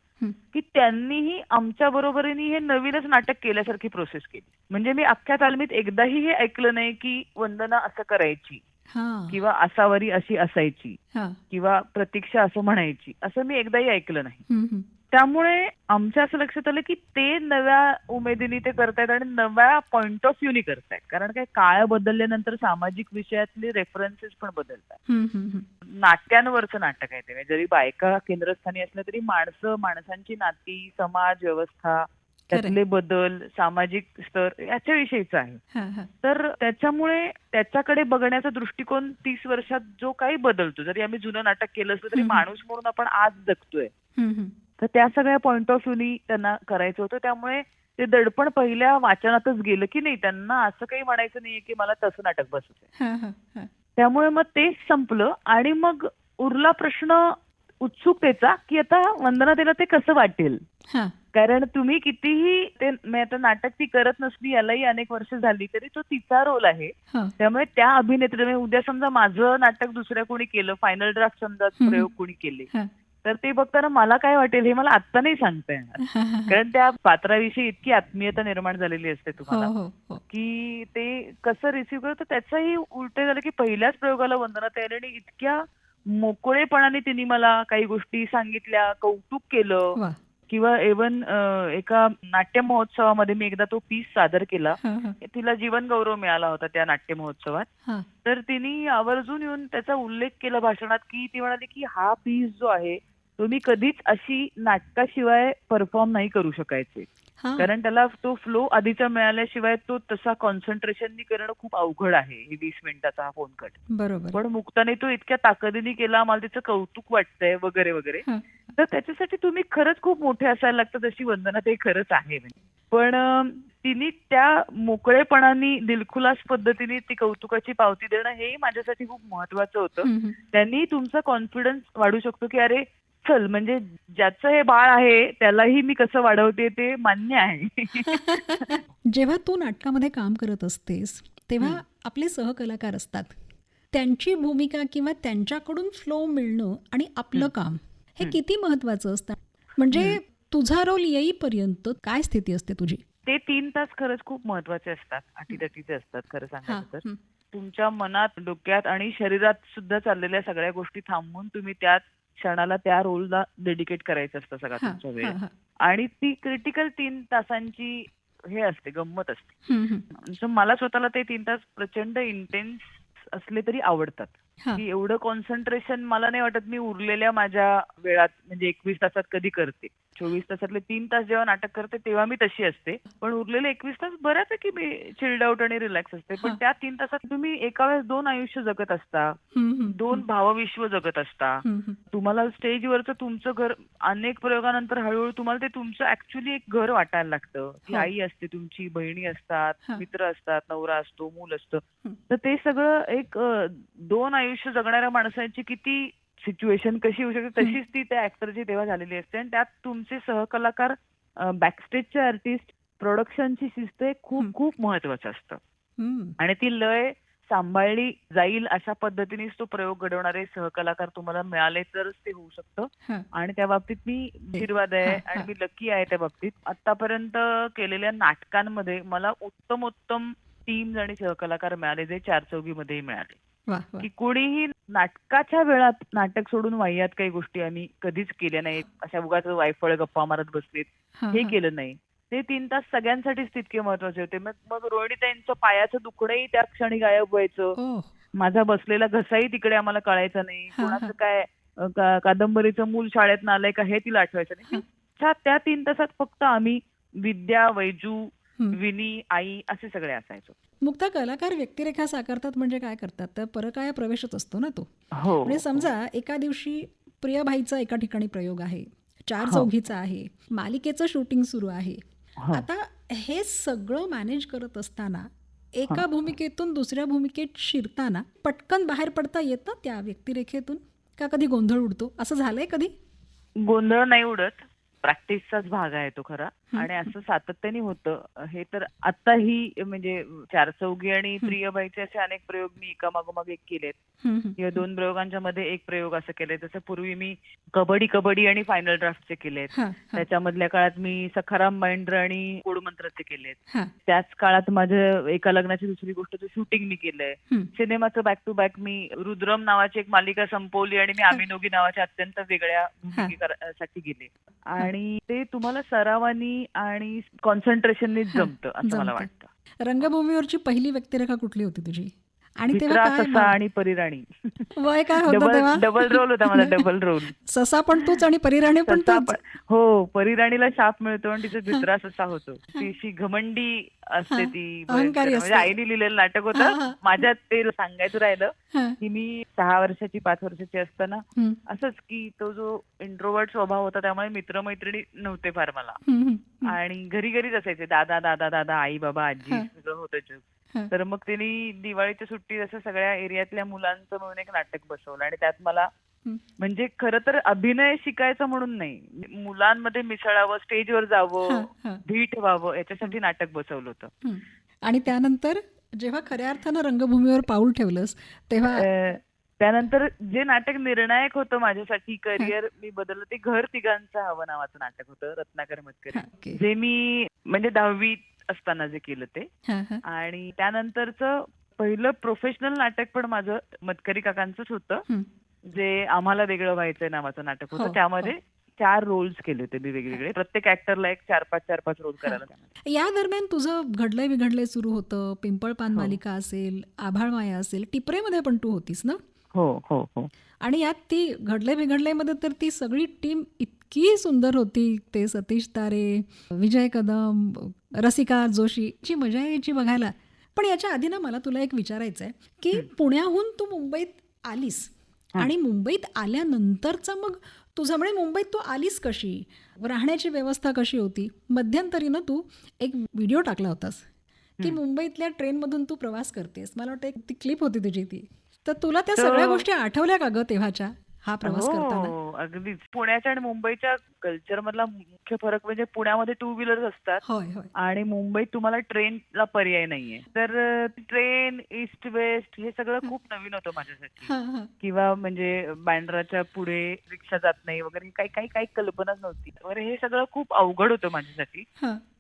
Speaker 2: की त्यांनीही आमच्या बरोबरीने हे नवीनच नाटक केल्यासारखी प्रोसेस केली. म्हणजे मी अख्ख्या तालमीत एकदाही हे ऐकलं नाही की वंदना असं करायची किंवा आसावरी अशी असायची किंवा प्रतीक्षा असं म्हणायची, असं मी एकदाही ऐकलं नाही. त्यामुळे आमच्या असं लक्षात आलं की ते नव्या उमेदीने ते करतायत आणि नव्या पॉइंट ऑफ व्ह्यूनी करतायत. कारण काय, काळ बदलल्यानंतर सामाजिक विषयातले रेफरन्सेस पण बदलतात. नाट्यांवरचं नाटक आहे ते, जरी बायका केंद्रस्थानी असल्या तरी माणसांची नाती, समाज व्यवस्था, त्यातले बदल, सामाजिक स्तर याच्याविषयीचं आहे. तर त्याच्यामुळे त्याच्याकडे बघण्याचा दृष्टिकोन 30 वर्षात जो काही बदलतो. जरी आम्ही जुनं नाटक केलं असलं तरी माणूस म्हणून आपण आज जगतोय. तर त्या सगळ्या पॉइंट ऑफ व्ह्यूनी त्यांना करायचं होतं. त्यामुळे ते दडपण पहिल्या वाचनातच गेलं की नाही, त्यांना असं काही म्हणायचं नाहीये की मला तसं नाटक बसवतंय. त्यामुळे मग तेच संपलं आणि मग उरला प्रश्न उत्सुकतेचा की आता वंदनाताईला ते कसं वाटेल. कारण तुम्ही कितीही ते म्हणजे आता नाटक ती करत नसली यालाही अनेक वर्ष झाली तरी तो तिचा रोल आहे.
Speaker 1: हं.
Speaker 2: त्यामुळे त्या अभिनेत्रीने उद्या समजा माझं नाटक दुसऱ्या कोणी केलं, फायनल ड्राफ्ट समजा प्रयोग कोणी केले,
Speaker 1: हं.
Speaker 2: तर ते बघताना मला काय वाटेल हे मला आत्ता नाही सांगता येणार. कारण त्या पात्राविषयी इतकी आत्मीयता निर्माण झालेली असते
Speaker 1: हो,
Speaker 2: तुम्हाला,
Speaker 1: हो, हो.
Speaker 2: की ते कसं रिसिव्ह करतं त्याचंही उलटे झालं, की पहिल्याच प्रयोगाला वंदना ताई आणि इतक्या मोकळेपणाने तिने मला काही गोष्टी सांगितल्या, कौतुक केलं.
Speaker 1: वाह!
Speaker 2: किंवा इव्हन एका नाट्य महोत्सवामध्ये मी एकदा तो पीस सादर केला.
Speaker 1: हं, हं.
Speaker 2: तिला जीवन गौरव मिळाला होता त्या नाट्य महोत्सवात.
Speaker 1: हां.
Speaker 2: तर तिने आवर्जून येऊन त्याचा उल्लेख केला भाषणात, की ती म्हणाली, की हा पीस जो आहे तो मी कधीच अशी नाटकाशिवाय परफॉर्म नाही करू शकायचे.
Speaker 1: हां.
Speaker 2: कारण त्याला तो फ्लो आधीचा मिळाल्याशिवाय तो तसा कॉन्सन्ट्रेशननी करणं खूप अवघड आहे. ही 20 मिनिटाचा हा फोन कट.
Speaker 1: बरोबर.
Speaker 2: पण मुक्ताने तो इतक्या ताकदीने केला, मला त्याचं कौतुक वाटतंय वगैरे वगैरे.
Speaker 1: हं.
Speaker 2: तर त्याच्यासाठी तुम्ही खरंच खूप मोठे असायला लागतात, अशी वंदना ते खरंच आहे म्हणजे. पण तिने त्या मोकळेपणाने दिलखुलास पद्धतीने ती कौतुकाची पावती देणं हेही माझ्यासाठी खूप महत्वाचं होतं.
Speaker 1: हं, हं.
Speaker 2: त्यांनी तुमचा कॉन्फिडन्स वाढू शकतो, की अरे चल म्हणजे ज्याचं हे बाळ आहे त्यालाही मी कसं वाढवते ते मान्य आहे.
Speaker 1: जेव्हा तू नाटकामध्ये काम करत असतेस तेव्हा आपले सहकलाकार असतात. त्यांची भूमिका किंवा त्यांच्याकडून फ्लो मिळणं आणि आपलं काम हे किती महत्वाचं असतं. म्हणजे तुझा रोल येईपर्यंत काय स्थिती असते तुझी?
Speaker 2: ते 3 तास खरंच खूप महत्वाचे असतात, अटीतटीचे असतात खरं सांगायचं तर.
Speaker 1: हं.
Speaker 2: तुमच्या मनात, डोक्यात आणि शरीरात सुद्धा चाललेल्या सगळ्या गोष्टी थांबवून तुम्ही त्याच क्षणाला त्या रोलला डेडिकेट करायचं असतं सगळा
Speaker 1: हां,
Speaker 2: तुमचा वेळ.
Speaker 1: हां, हां.
Speaker 2: आणि ती क्रिटिकल 3 तासांची हे असते, गंमत असते.
Speaker 1: हं, हं.
Speaker 2: म्हणजे मला स्वतःला ते 3 तास प्रचंड इंटेन्स असले तरी आवडतात.
Speaker 1: हां.
Speaker 2: की एवढं कॉन्सन्ट्रेशन मला नाही वाटत मी उरलेल्या माझ्या वेळात म्हणजे 21 तासात कधी करते. 24 तासातले 3 तास जेव्हा नाटक करते तेव्हा मी तशी असते. पण उरलेले 21 तास बऱ्यापैकी मी चिल्ड आउट आणि रिलॅक्स असते. पण
Speaker 1: हां.
Speaker 2: त्या 3 तासात तुम्ही एका वेळेस 2 आयुष्य जगत असता.
Speaker 1: हं, हं.
Speaker 2: 2 भावविश्व जगत असता.
Speaker 1: हं, हं.
Speaker 2: तुम्हाला स्टेजवरचं तुमचं घर अनेक प्रयोगानंतर हळूहळू तुम्हाला ते तुमचं ऍक्च्युअली एक घर वाटायला लागतं. ती
Speaker 1: हो.
Speaker 2: आई असते तुमची, बहिणी असतात,
Speaker 1: हां.
Speaker 2: मित्र असतात, नवरा असतो, मूल असतं.
Speaker 1: हं.
Speaker 2: तर ते सगळं एक 2 आयुष्य जगणाऱ्या माणसांची किती सिच्युएशन कशी होऊ शकते तशीच ती त्या ऍक्टरची तेव्हा झालेली असते. आणि त्यात तुमचे सहकलाकार, बॅकस्टेजचे आर्टिस्ट, प्रोडक्शनची शिस्त हे खूप खूप महत्वाचं असतं.
Speaker 1: हं.
Speaker 2: आणि ती लय सांभाळली जाईल अशा पद्धतीनेच तो प्रयोग घडवणारे सहकलाकार तुम्हाला मिळाले तरच ते होऊ शकतं.
Speaker 1: हां.
Speaker 2: आणि त्या बाबतीत मी आशीर्वाद आहे
Speaker 1: हां,
Speaker 2: आणि
Speaker 1: हां.
Speaker 2: मी लकी आहे त्या बाबतीत. आतापर्यंत केलेल्या नाटकांमध्ये मला उत्तम टीम्स आणि सहकलाकार मिळाले जे चारचौघीमध्येही मिळाले.
Speaker 1: वाह, वाह!
Speaker 2: की कोणीही नाटकाच्या वेळात नाटक सोडून वाह्यात काही गोष्टी आम्ही कधीच केल्या नाहीत. अशा उगाच वायफळ गप्पा मारत बसलेत
Speaker 1: हां,
Speaker 2: हे
Speaker 1: हां.
Speaker 2: केलं नाही. ते 3 तास सगळ्यांसाठीच तितके महत्वाचे होते. मग रोहिणीताईंचं पायाचं दुखणंही त्या क्षणी गायब व्हायचं.
Speaker 1: ओह!
Speaker 2: माझा बसलेला घसाही तिकडे आम्हाला कळायचा नाही.
Speaker 1: हां,
Speaker 2: कोणाचं
Speaker 1: हां.
Speaker 2: काय कादंबरीचं मूल शाळेतनं आलंय का हे तिला आठवायचं नाही. त्या 3 तासात फक्त आम्ही विद्या, वैजू,
Speaker 1: हं.
Speaker 2: विनी, आई असे सगळे असायचो.
Speaker 1: मुक्ता, कलाकार व्यक्तिरेखा साकारतात म्हणजे काय करतात? तर परकाया प्रवेशच असतो ना तो.
Speaker 2: हो.
Speaker 1: म्हणजे समजा एका दिवशी प्रियभाईचा एका ठिकाणी प्रयोग आहे, चार
Speaker 2: हो.
Speaker 1: चौघीचा आहे, मालिकेचं शूटिंग सुरू आहे.
Speaker 2: हो.
Speaker 1: आता हे सगळं मॅनेज करत असताना एका भूमिकेतून दुसऱ्या भूमिकेत शिरताना पटकन बाहेर पडता येतं त्या व्यक्तिरेखेतून? का कधी गोंधळ उडतो? असं झालंय कधी?
Speaker 2: गोंधळ नाही उडत. प्रॅक्टिसचाच भाग आहे तो खरा. आणि असं सातत्याने होतं. हे तर आत्ताही म्हणजे चारचौघी आणि प्रियबाईचे असे अनेक प्रयोग मी एकामागोमाग एक केलेत. किंवा 2 प्रयोगांच्या मध्ये एक प्रयोग असं केलंय. तसं पूर्वी मी कबड्डी आणि फायनल ड्राफ्टचे केलेत.
Speaker 1: हां, हां,
Speaker 2: त्याच्यामधल्या काळात मी सखाराम बाइंड्र आणि गोडमंत्रचे केलेत.
Speaker 1: हां.
Speaker 2: त्याच काळात माझं एका लग्नाची दुसरी गोष्टचं शूटिंग मी केलंय.
Speaker 1: हं.
Speaker 2: सिनेमाचं बॅक टू बॅक मी रुद्रम नावाची एक मालिका संपवली आणि मी आमिनोगी नावाच्या अत्यंत वेगळ्या भूमिकेसाठी गेले. आणि ते तुम्हाला सरावानी आणि कॉन्सन्ट्रेशननी जमतं असं मला वाटतं.
Speaker 1: रंगभूमीवरची पहिली व्यक्तिरेखा कुठली होती तुझी? आणि तेव्हा
Speaker 2: विक्रा,
Speaker 1: काय
Speaker 2: ससा आणि परिराणी.
Speaker 1: वय काय होतं तेव्हा?
Speaker 2: डबल रोल होता माझा, डबल रोल.
Speaker 1: ससा पण तूच आणि परिराणी पण
Speaker 2: ससा
Speaker 1: तूच.
Speaker 2: हो, परिराणीला शाप मिळतो आणि तिचा भित्रा ससा होतो. तीशी घमंडी असते ती.
Speaker 1: अहंकारी
Speaker 2: म्हणजे
Speaker 1: असते.
Speaker 2: आईने लिहिलेलं नाटक
Speaker 1: हां,
Speaker 2: होतं.
Speaker 1: हां.
Speaker 2: माझ्यात ते सांगायचं राहिलं
Speaker 1: हां.
Speaker 2: की मी 6 वर्षाची 5 वर्षाची असताना
Speaker 1: हं.
Speaker 2: असंच की तो जो इंट्रोवर्ट स्वभाव होता त्यामुळे मित्रमैत्रिणी नव्हते फार मला.
Speaker 1: हं, हं.
Speaker 2: आणि घरीच असायचे. दादा, आई, बाबा, आजी सगळं होतं जग. तर मग त्यांनी दिवाळीच्या सुट्टीत असं सगळ्या एरियातल्या मुलांचं मिळून एक नाटक बसवलं आणि त्यात मला म्हणजे खरं तर अभिनय शिकायचं म्हणून नाही, मुलांमध्ये मिसळावं, स्टेजवर जावं, धीट व्हावं याच्यासाठी नाटक बसवलं होतं.
Speaker 1: आणि त्यानंतर जेव्हा खऱ्या अर्थानं रंगभूमीवर पाऊल ठेवलंस तेव्हा
Speaker 2: त्यानंतर जे नाटक निर्णायक होतं माझ्यासाठी, करिअर मी बदललं, ते घर तिघांचं हवं नावाचं नाटक होतं रत्नाकर मतकरी, जे मी म्हणजे 10वीत असताना जे केलं ते. आणि त्यानंतरचं पहिलं प्रोफेशनल नाटक पण माझं मतकरी काकांचंच होतं, जे आम्हाला वेगळं व्हायचंय नावाचं नाटक होतं. त्यामध्ये 4 रोल्स केले होते मी वेगवेगळे, प्रत्येक ऍक्टरला एक 4-5 रोल करायला.
Speaker 1: या दरम्यान तुझं घडलंय बिघडलंय सुरू होतं, पिंपळपान मालिका असेल, आभाळमाया असेल, टिपरेमध्ये पण तू होतीस ना?
Speaker 2: हो हो हो.
Speaker 1: आणि यात ती घडलंय बिघडलंय मध्ये तर ती सगळी टीम इतकी सुंदर होती. ते सतीश तारे, विजय कदम, रसिका जोशी, ची मजा यायची बघायला. पण याच्या आधी ना मला तुला एक विचारायचं आहे की पुण्याहून तू मुंबईत आलीस आणि मुंबईत आल्यानंतरचं मग तुझं म्हणजे मुंबईत तू आलीस कशी, राहण्याची व्यवस्था कशी होती? मध्यंतरी ना तू एक व्हिडिओ टाकला होतास की मुंबईतल्या ट्रेनमधून तू प्रवास करतेस. मला वाटतं ती क्लिप होती तुझी ती. तर तुला त्या सगळ्या गोष्टी आठवल्या का ग तेव्हाच्या, हा प्रवास करताना?
Speaker 2: हो, अगदीच. पुण्याच्या आणि मुंबईच्या कल्चर मधला मुख्य फरक म्हणजे पुण्यामध्ये 2 व्हीलर्स असतात आणि मुंबईत तुम्हाला ट्रेनला पर्याय नाहीये. तर ट्रेन, ईस्ट वेस्ट हे सगळं खूप नवीन होतं माझ्यासाठी. किंवा म्हणजे बँड्राच्या पुढे रिक्षा जात नाही वगैरे काही कल्पनाच नव्हती. हे सगळं खूप अवघड होतं माझ्यासाठी.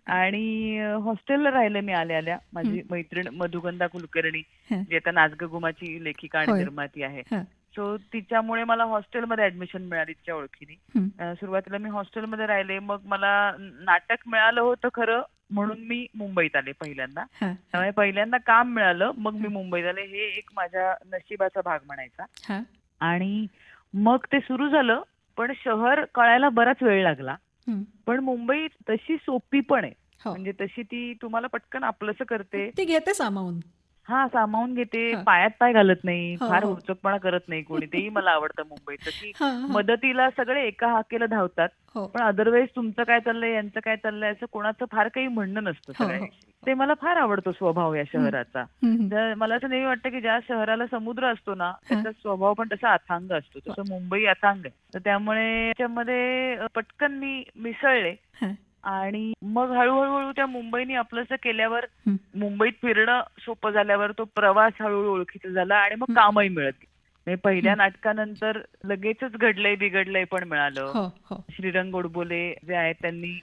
Speaker 2: आणि हॉस्टेलला राहिले मी आल्या. माझी मैत्रीण मधुगंधा कुलकर्णी, जी आता नाचगगुमाची लेखिका आणि निर्माती आहे, सो तिच्यामुळे मला हॉस्टेलमध्ये ऍडमिशन मिळाली तिच्या ओळखीने. सुरुवातीला मी हॉस्टेलमध्ये राहिले, मग मला नाटक मिळालं होतं खरं, म्हणून मी मुंबईत आले पहिल्यांदा. त्यामुळे पहिल्यांदा काम मिळालं, मग मी मुंबईत आले. हे एक माझ्या नशिबाचा भाग म्हणायचा. आणि मग ते सुरू झालं, पण शहर कळायला बराच वेळ लागला. पण मुंबई तशी सोपी पण आहे, म्हणजे तशी ती तुम्हाला पटकन आपलंसं करते,
Speaker 1: ती घेते सामावून.
Speaker 2: सामावून घेते, पायात पाय घालत नाही, फार उचकपणा करत नाही कोणी. तेही मला आवडतं मुंबईचं, की मदतीला सगळे एका हाकेला धावतात, पण अदरवाईज तुमचं काय चाललंय, यांचं काय चाललंय, असं कोणाचं फार काही म्हणणं नसतं सगळ्यांशी. ते मला फार आवडतो स्वभाव या शहराचा. मला असं नेहमी वाटतं की ज्या शहराला समुद्र असतो ना, त्याचा स्वभाव पण तसा अथांग असतो, तसं मुंबई अथांग आहे. तर त्यामुळे त्याच्यामध्ये पटकन मी मिसळले. आणि मग हळूहळू त्या मुंबईने आपलंसं केल्यावर, मुंबईत फिरणं सोपं झाल्यावर तो प्रवास हळूहळू ओळखीचा झाला आणि मग कामही मिळत. पहिल्या नाटकानंतर लगेचच घडलंय बिघडलंय पण मिळालं. श्रीरंग गोडबोले जे आहेत त्यांनी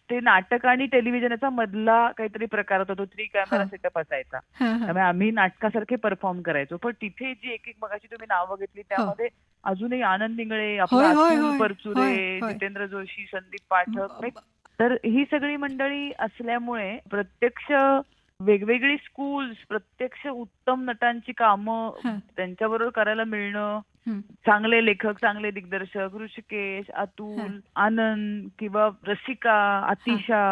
Speaker 2: ते नाटक आणि टेलिव्हिजनचा मधला काहीतरी प्रकार होता, तो 3 कॅमेरा सेटअप असायचा. त्यामुळे आम्ही नाटकासारखे परफॉर्म करायचो. पण तिथे जी एक मगाशी तुम्ही नावं घेतली त्यामध्ये अजूनही आनंद इंगळे, अतुल परचुरे, जितेंद्र जोशी, संदीप पाठक, तर ही सगळी मंडळी असल्यामुळे प्रत्यक्ष वेगवेगळी स्कूल्स, प्रत्यक्ष उत्तम नटांची कामं त्यांच्याबरोबर करायला मिळणं, चांगले लेखक, चांगले दिग्दर्शक, ऋषिकेश, अतुल, आनंद किंवा रसिका, आतिशा,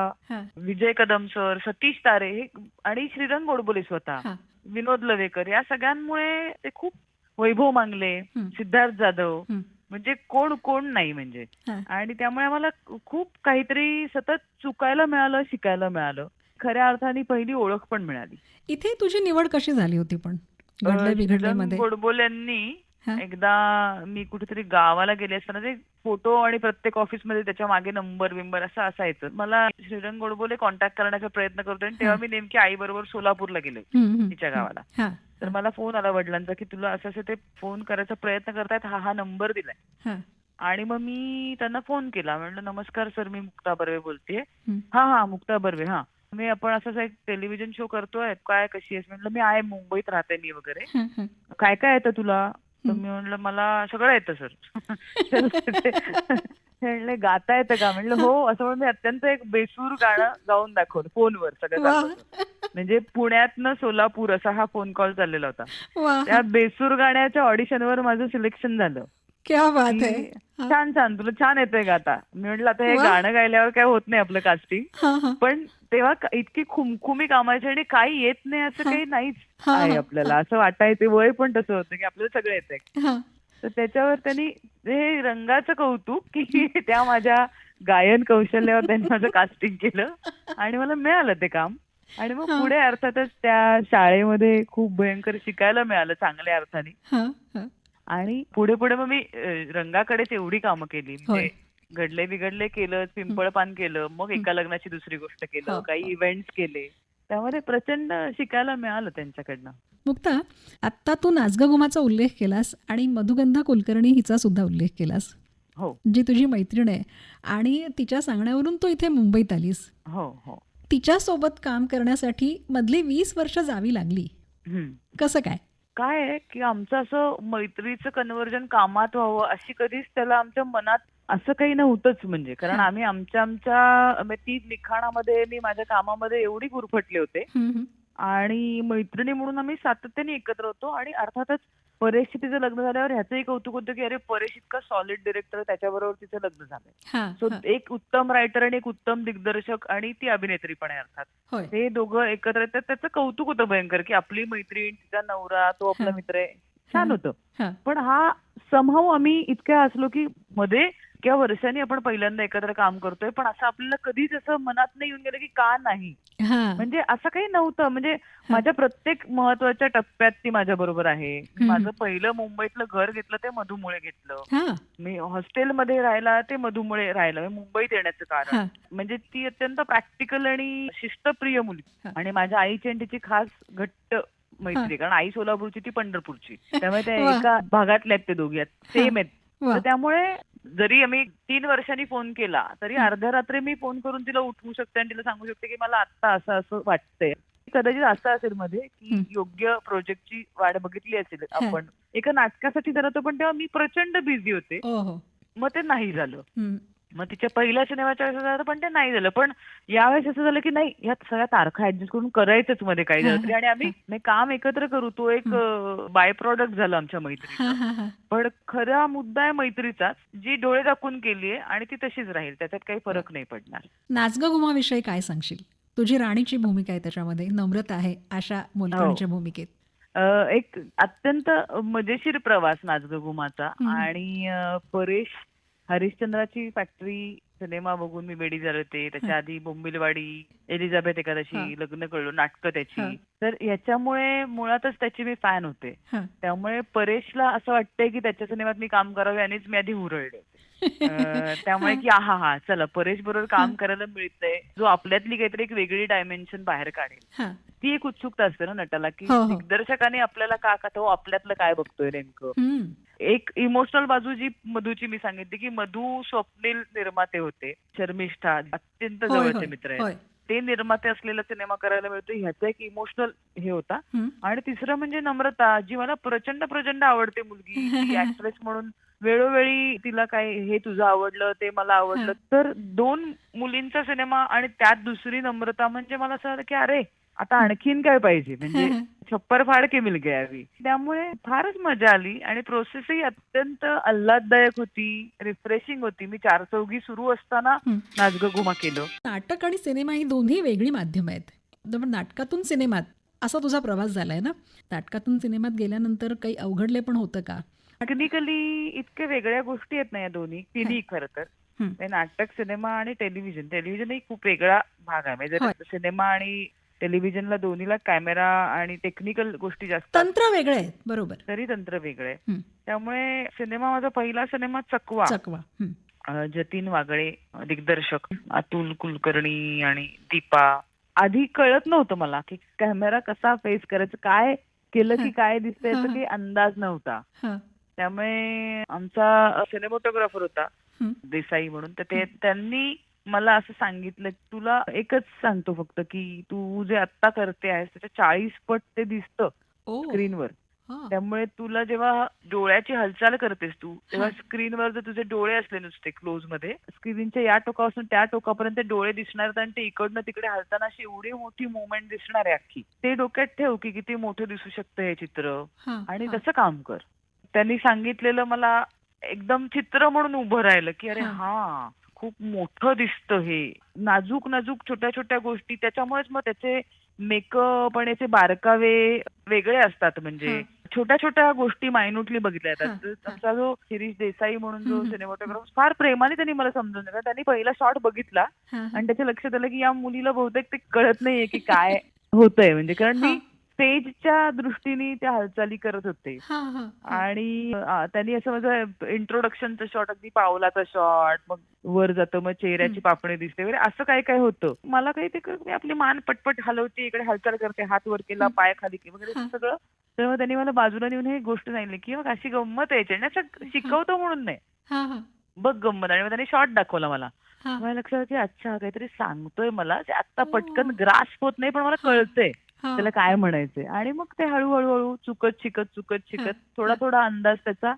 Speaker 2: विजय कदम सर, सतीश तारे हे आणि श्रीरंग गोडबोले स्वतः, विनोद लवेकर, या सगळ्यांमुळे ते खूप, वैभव मांगले, सिद्धार्थ जाधव, म्हणजे कोण नाही म्हणजे. आणि त्यामुळे आम्हाला खूप काहीतरी सतत चुकायला मिळालं, शिकायला मिळालं. खऱ्या अर्थाने पहिली ओळख पण मिळाली.
Speaker 1: इथे तुझी निवड कशी झाली होती पण घडले बिघडलेमध्ये?
Speaker 2: गोडबोल्यांनी एकदा मी कुठेतरी गावाला गेले असताना ते फोटो आणि प्रत्येक ऑफिसमध्ये त्याच्या मागे नंबर बिंबर असं असायचं. मला श्रीरंग गोडबोले कॉन्टॅक्ट करण्याचा प्रयत्न करतोय आणि तेव्हा मी नेमकी आई बरोबर सोलापूरला गेले तिच्या गावाला. तर मला फोन आला वडिलांचा की तुला असं ते फोन करायचा प्रयत्न करतायत, हा नंबर दिलाय. आणि मग मी त्यांना फोन केला, म्हणलं नमस्कार सर, मी मुक्ता बर्वे बोलतेय. हा मुक्ता बर्वे, मी आपण असं एक टेलिव्हिजन शो करतोय, काय कशी आहेस? म्हटलं मी आहे, मुंबईत राहते मी वगैरे, काय काय येतं तुला? तर मी म्हणलं मला सगळं येतं सर. म्हणले गाता येतं का? म्हणलं हो. असं म्हणून मी अत्यंत एक बेसूर गाणं गाऊन दाखवलं फोनवर सगळं. म्हणजे पुण्यातनं सोलापूर असा हा फोन कॉल चाललेला होता. त्या बेसूर गाण्याच्या ऑडिशनवर माझं सिलेक्शन झालं.
Speaker 1: क्या बात आहे.
Speaker 2: छान तुला छान येतंय गाता. मी म्हटलं आता हे गाणं गायल्यावर काय होत नाही आपलं कास्टिंग, पण तेव्हा इतकी खुमखुमी कामायची आणि काही येत नाही असं काही नाहीच आहे आपल्याला, असं वाटायचं. वय पण तसं होतं की आपल्याला सगळं येतंय. तर त्याच्यावर त्यांनी हे रंगाचं कौतुक की त्या माझ्या गायन कौशल्यावर त्यांनी माझं कास्टिंग केलं आणि मला मिळालं ते काम. आणि मग पुढे अर्थातच त्या शाळेमध्ये खूप भयंकर शिकायला मिळालं चांगल्या अर्थाने. आणि पुढे पुढे मग मी रंगाकडेच एवढी कामं केली,
Speaker 1: होय.
Speaker 2: म्हणजे घडले बिघडले केलं, पिंपळपान केलं, मग एका लग्नाची दुसरी गोष्ट केलं,
Speaker 1: हो,
Speaker 2: काही
Speaker 1: हो.
Speaker 2: इव्हेंट्स केले. त्यामध्ये प्रचंड शिकायला मिळालं त्यांच्याकडनं.
Speaker 1: मुक्ता, आत्ता तू नाचगंगोमाचा उल्लेख केलास आणि मधुगंधा कुलकर्णी हिचा सुद्धा उल्लेख केलास,
Speaker 2: हो
Speaker 1: जी तुझी मैत्रीण आहे आणि तिच्या सांगण्यावरून तू इथे मुंबईत आलीस.
Speaker 2: हो हो.
Speaker 1: तिच्यासोबत काम करण्यासाठी मधली 20 वर्ष जावी लागली.
Speaker 2: हम्म.
Speaker 1: कसं काय?
Speaker 2: काय आहे की आमचं असं मैत्रीचं कन्व्हर्जन कामात व्हावं अशी कधीच त्याला आमच्या मनात असं काही नव्हतंच, म्हणजे कारण
Speaker 1: हा.
Speaker 2: आम्ही आमच्या म्हणजे ती लिखाणामध्ये, मी माझ्या कामामध्ये एवढी गुरफटले होते
Speaker 1: हम्म.
Speaker 2: आणि मैत्रिणी म्हणून आम्ही सातत्याने एकत्र होतो. आणि अर्थातच परेशची तिचं लग्न झाल्यावर ह्याचंही कौतुक होतं की अरे परेश इतका सॉलिड डिरेक्टर, त्याच्याबरोबर तिचं लग्न झालंय.
Speaker 1: हा,
Speaker 2: सो
Speaker 1: हा.
Speaker 2: एक उत्तम रायटर आणि एक उत्तम दिग्दर्शक आणि ती अभिनेत्री पण आहे अर्थात,
Speaker 1: होय.
Speaker 2: हे दोघं एकत्र येतात. त्याचं कौतुक होतं भयंकर की आपली मैत्रीण, तिचा नवरा, तो आपला
Speaker 1: हा.
Speaker 2: मित्र आहे.
Speaker 1: हा.
Speaker 2: छान होतं.
Speaker 1: हा.
Speaker 2: पण हा समहाऊ आम्ही इतक्या असलो की मध्ये इतक्या वर्षांनी आपण पहिल्यांदा एकत्र काम करतोय, पण असं आपल्याला कधीच असं मनात नाही येऊन गेलं की का नाही,
Speaker 1: हा.
Speaker 2: म्हणजे असं काही नव्हतं. म्हणजे माझ्या प्रत्येक महत्वाच्या टप्प्यात ती माझ्या बरोबर आहे. मी माझं पहिलं मुंबईतलं घर घेतलं ते मधुमुळे घेतलं.
Speaker 1: हा.
Speaker 2: मी हॉस्टेलमध्ये राहायला ते मधुमुळे राहिलं. म्हणजे मुंबईत येण्याचं कारण
Speaker 1: हा.
Speaker 2: म्हणजे ती अत्यंत प्रॅक्टिकल आणि शिस्तप्रिय मुलगी.
Speaker 1: हा.
Speaker 2: आणि माझ्या आईची आणि तिची खास घट्ट मैत्री, कारण आई सोलापूरची, ती पंढरपूरची, त्यामुळे त्या
Speaker 1: वा.
Speaker 2: एका भागातल्या आहेत, ते दोघी आहेत, सेम आहेत.
Speaker 1: वा.
Speaker 2: तर त्यामुळे जरी आम्ही 3 वर्षांनी फोन केला तरी अर्ध्या रात्री मी फोन करून तिला उठवू शकते आणि तिला सांगू शकते की मला आता असं असं वाटतंय. कदाचित असं असेल मध्ये की योग्य प्रोजेक्टची वाट बघितली असेल आपण एका नाटकासाठी करत होतो, पण तेव्हा मी प्रचंड बिझी होते,
Speaker 1: ओहो.
Speaker 2: मग ते नाही झालं. मग तिच्या पहिल्या सिनेमाच्या वेळेस झालं पण ते नाही झालं. पण यावेळेस असं झालं की नाही, ह्यात सगळ्या तारखा ऍडजस्ट करून करायचंच मध्ये काही झालं तरी, आणि आम्ही काम एकत्र करू, तो एक बाय प्रॉडक्ट झालं आमच्या मैत्रीचं. पण खरा मुद्दा आहे मैत्रीचाच, जी डोळे दाखवून केलीये आणि ती तशीच राहील, त्याच्यात काही फरक नाही पडणार.
Speaker 1: नाचगंगोमाविषयी काय सांगशील? तुझी राणीची भूमिका आहे त्याच्यामध्ये, नम्रता आहे आशा मोलकरणीच्या भूमिकेत.
Speaker 2: एक अत्यंत मजेशीर प्रवास नाचगंगोमाचा. आणि परेश हरिश्चंद्राची फॅक्टरी सिनेमा बघून मी वेडी झाले होते. त्याच्या आधी बोंबिलवाडी, एलिझाबेथ एकादशी, लग्न कळलं, नाटकं त्याची. तर ह्याच्यामुळे मुळातच त्याची मी फॅन होते. त्यामुळे परेशला असं वाटतंय की त्याच्या सिनेमात मी काम करावे यानेच मी आधी हुरळले होते. त्यामुळे की हा चला परेश बरोबर काम करायला मिळतंय, जो आपल्यातली काहीतरी एक वेगळी डायमेन्शन बाहेर काढेल. ती एक उत्सुकता असते ना नटाला, की दिग्दर्शकाने आपल्याला का तो आपल्यातलं काय बघतोय नेमकं. एक इमोशनल बाजू जी मधूची मी सांगितली की मधू स्वप्नील निर्माते होते, शर्मिष्ठा अत्यंत जवळचे मित्र आहेत, ते निर्माते असलेला सिनेमा करायला मिळतो, ह्याचा एक इमोशनल हे होता. आणि तिसरं म्हणजे नम्रता, जी मला प्रचंड प्रचंड आवडते मुलगी, ती ऍक्ट्रेस म्हणून वेळोवेळी तिला काय हे तुझं आवडलं, ते मला आवडलं. तर 2 मुलींचा सिनेमा आणि त्यात दुसरी नम्रता, म्हणजे मला असं वाटलं की अरे आता आणखीन काय पाहिजे, म्हणजे छप्पर फाड के मिल गया अभी. त्यामुळे फारच मजा आली आणि प्रोसेसही अत्यंत आल्हाददायक होती, रिफ्रेशिंग होती. मी 4 चौघी सुरू असताना नाचगंगोमा केलं.
Speaker 1: नाटक आणि सिनेमा ही दोन्ही वेगळी माध्यमं आहेत. नाटकातून सिनेमात असा तुझा प्रवास झालाय ना. नाटकातून सिनेमात गेल्यानंतर काही अवघडले पण होतं का?
Speaker 2: टेक्निकली इतक्या वेगळ्या गोष्टी आहेत ना या तिन्ही खरं तर. नाटक, सिनेमा आणि टेलिव्हिजन ही खूप वेगळा भाग आहे. म्हणजे सिनेमा आणि टेलिव्हिजनला दोन्हीला कॅमेरा आणि टेक्निकल गोष्टी जास्त,
Speaker 1: तंत्र वेगळे आहे, बरोबर,
Speaker 2: तरी तंत्र वेगळे. त्यामुळे सिनेमा, माझा पहिला सिनेमा चकवा, जतीन वागळे दिग्दर्शक, अतुल कुलकर्णी आणि दीपा. आधी कळत नव्हतं मला की कॅमेरा कसा फेस करायचा, काय केलं की काय दिसतंय याचा काही अंदाज नव्हता. त्यामुळे आमचा सिनेमॅटोग्राफर होता देसाई म्हणून, तर त्यांनी मला असं सांगितलं, तुला एकच सांगतो फक्त की तू जे आता करते आहेस त्याच्या 40 पट ते दिसतं स्क्रीनवर. त्यामुळे तुला जेव्हा डोळ्याची हालचाल करतेस तू, तेव्हा स्क्रीनवर जर तुझे डोळे असले नुसते क्लोज मध्ये, स्क्रीनच्या या टोकापासून त्या टोकापर्यंत डोळे दिसणार आहेत आणि ते इकडनं तिकडे हलताना अशी एवढी मोठी मुवमेंट दिसणार आहे अख्खी. ते डोक्यात ठेव की किती मोठं दिसू शकतं हे चित्र, आणि तसं काम कर. त्यांनी सांगितलेलं मला एकदम चित्र म्हणून उभं राहिलं की अरे खूप मोठं दिसतं हे, नाजूक नाजूक छोट्या छोट्या गोष्टी. त्याच्यामुळेच मग त्याचे मेकअप आणि याचे बारकावे वेगळे असतात, म्हणजे छोट्या छोट्या गोष्टी मायन्यूटली बघितल्या जातात. आमचा जो शिरीष देसाई म्हणून जो सिनेमॅटोग्राफर, फार प्रेमाने त्यांनी मला समजून दिलं. त्यांनी पहिला शॉट बघितला आणि त्याच्या लक्षात आलं की या मुलीला बहुतेक ते कळत नाहीये की काय होतंय, म्हणजे कारण मी स्टेजच्या दृष्टीने त्या हालचाली करत होते.
Speaker 1: हा हा
Speaker 2: आणि त्यांनी असं माझं इंट्रोडक्शनचं शॉट, अगदी पावलाचा शॉट, मग वर जातं, मग चेहऱ्याची पापणी दिसते वगैरे, असं काय काय होतं. मला काही ते मी आपली मान पटपट हलवते, इकडे हालचाल करते, हात वर केला, पाय खाली केला वगैरे
Speaker 1: हा
Speaker 2: सगळं. तेव्हा त्यांनी मला बाजूला नेऊन हे गोष्ट सांगितली की मग अशी गंमत यायची आणि असं शिकवतो म्हणून नाही,
Speaker 1: हा हा
Speaker 2: बघ गंमत. आणि मग त्यांनी शॉट दाखवला मला.
Speaker 1: हा
Speaker 2: माझ्या लक्षात आलं की अच्छा काहीतरी सांगतोय मला, ते आता
Speaker 1: ओ,
Speaker 2: पटकन ग्रास्प होत नाही पण मला
Speaker 1: हा
Speaker 2: कळतंय
Speaker 1: हा
Speaker 2: त्याला काय म्हणायचंय. आणि मग ते हळूहळू चुकत
Speaker 1: हा
Speaker 2: शिकत थोडा थोडा अंदाज त्याचा,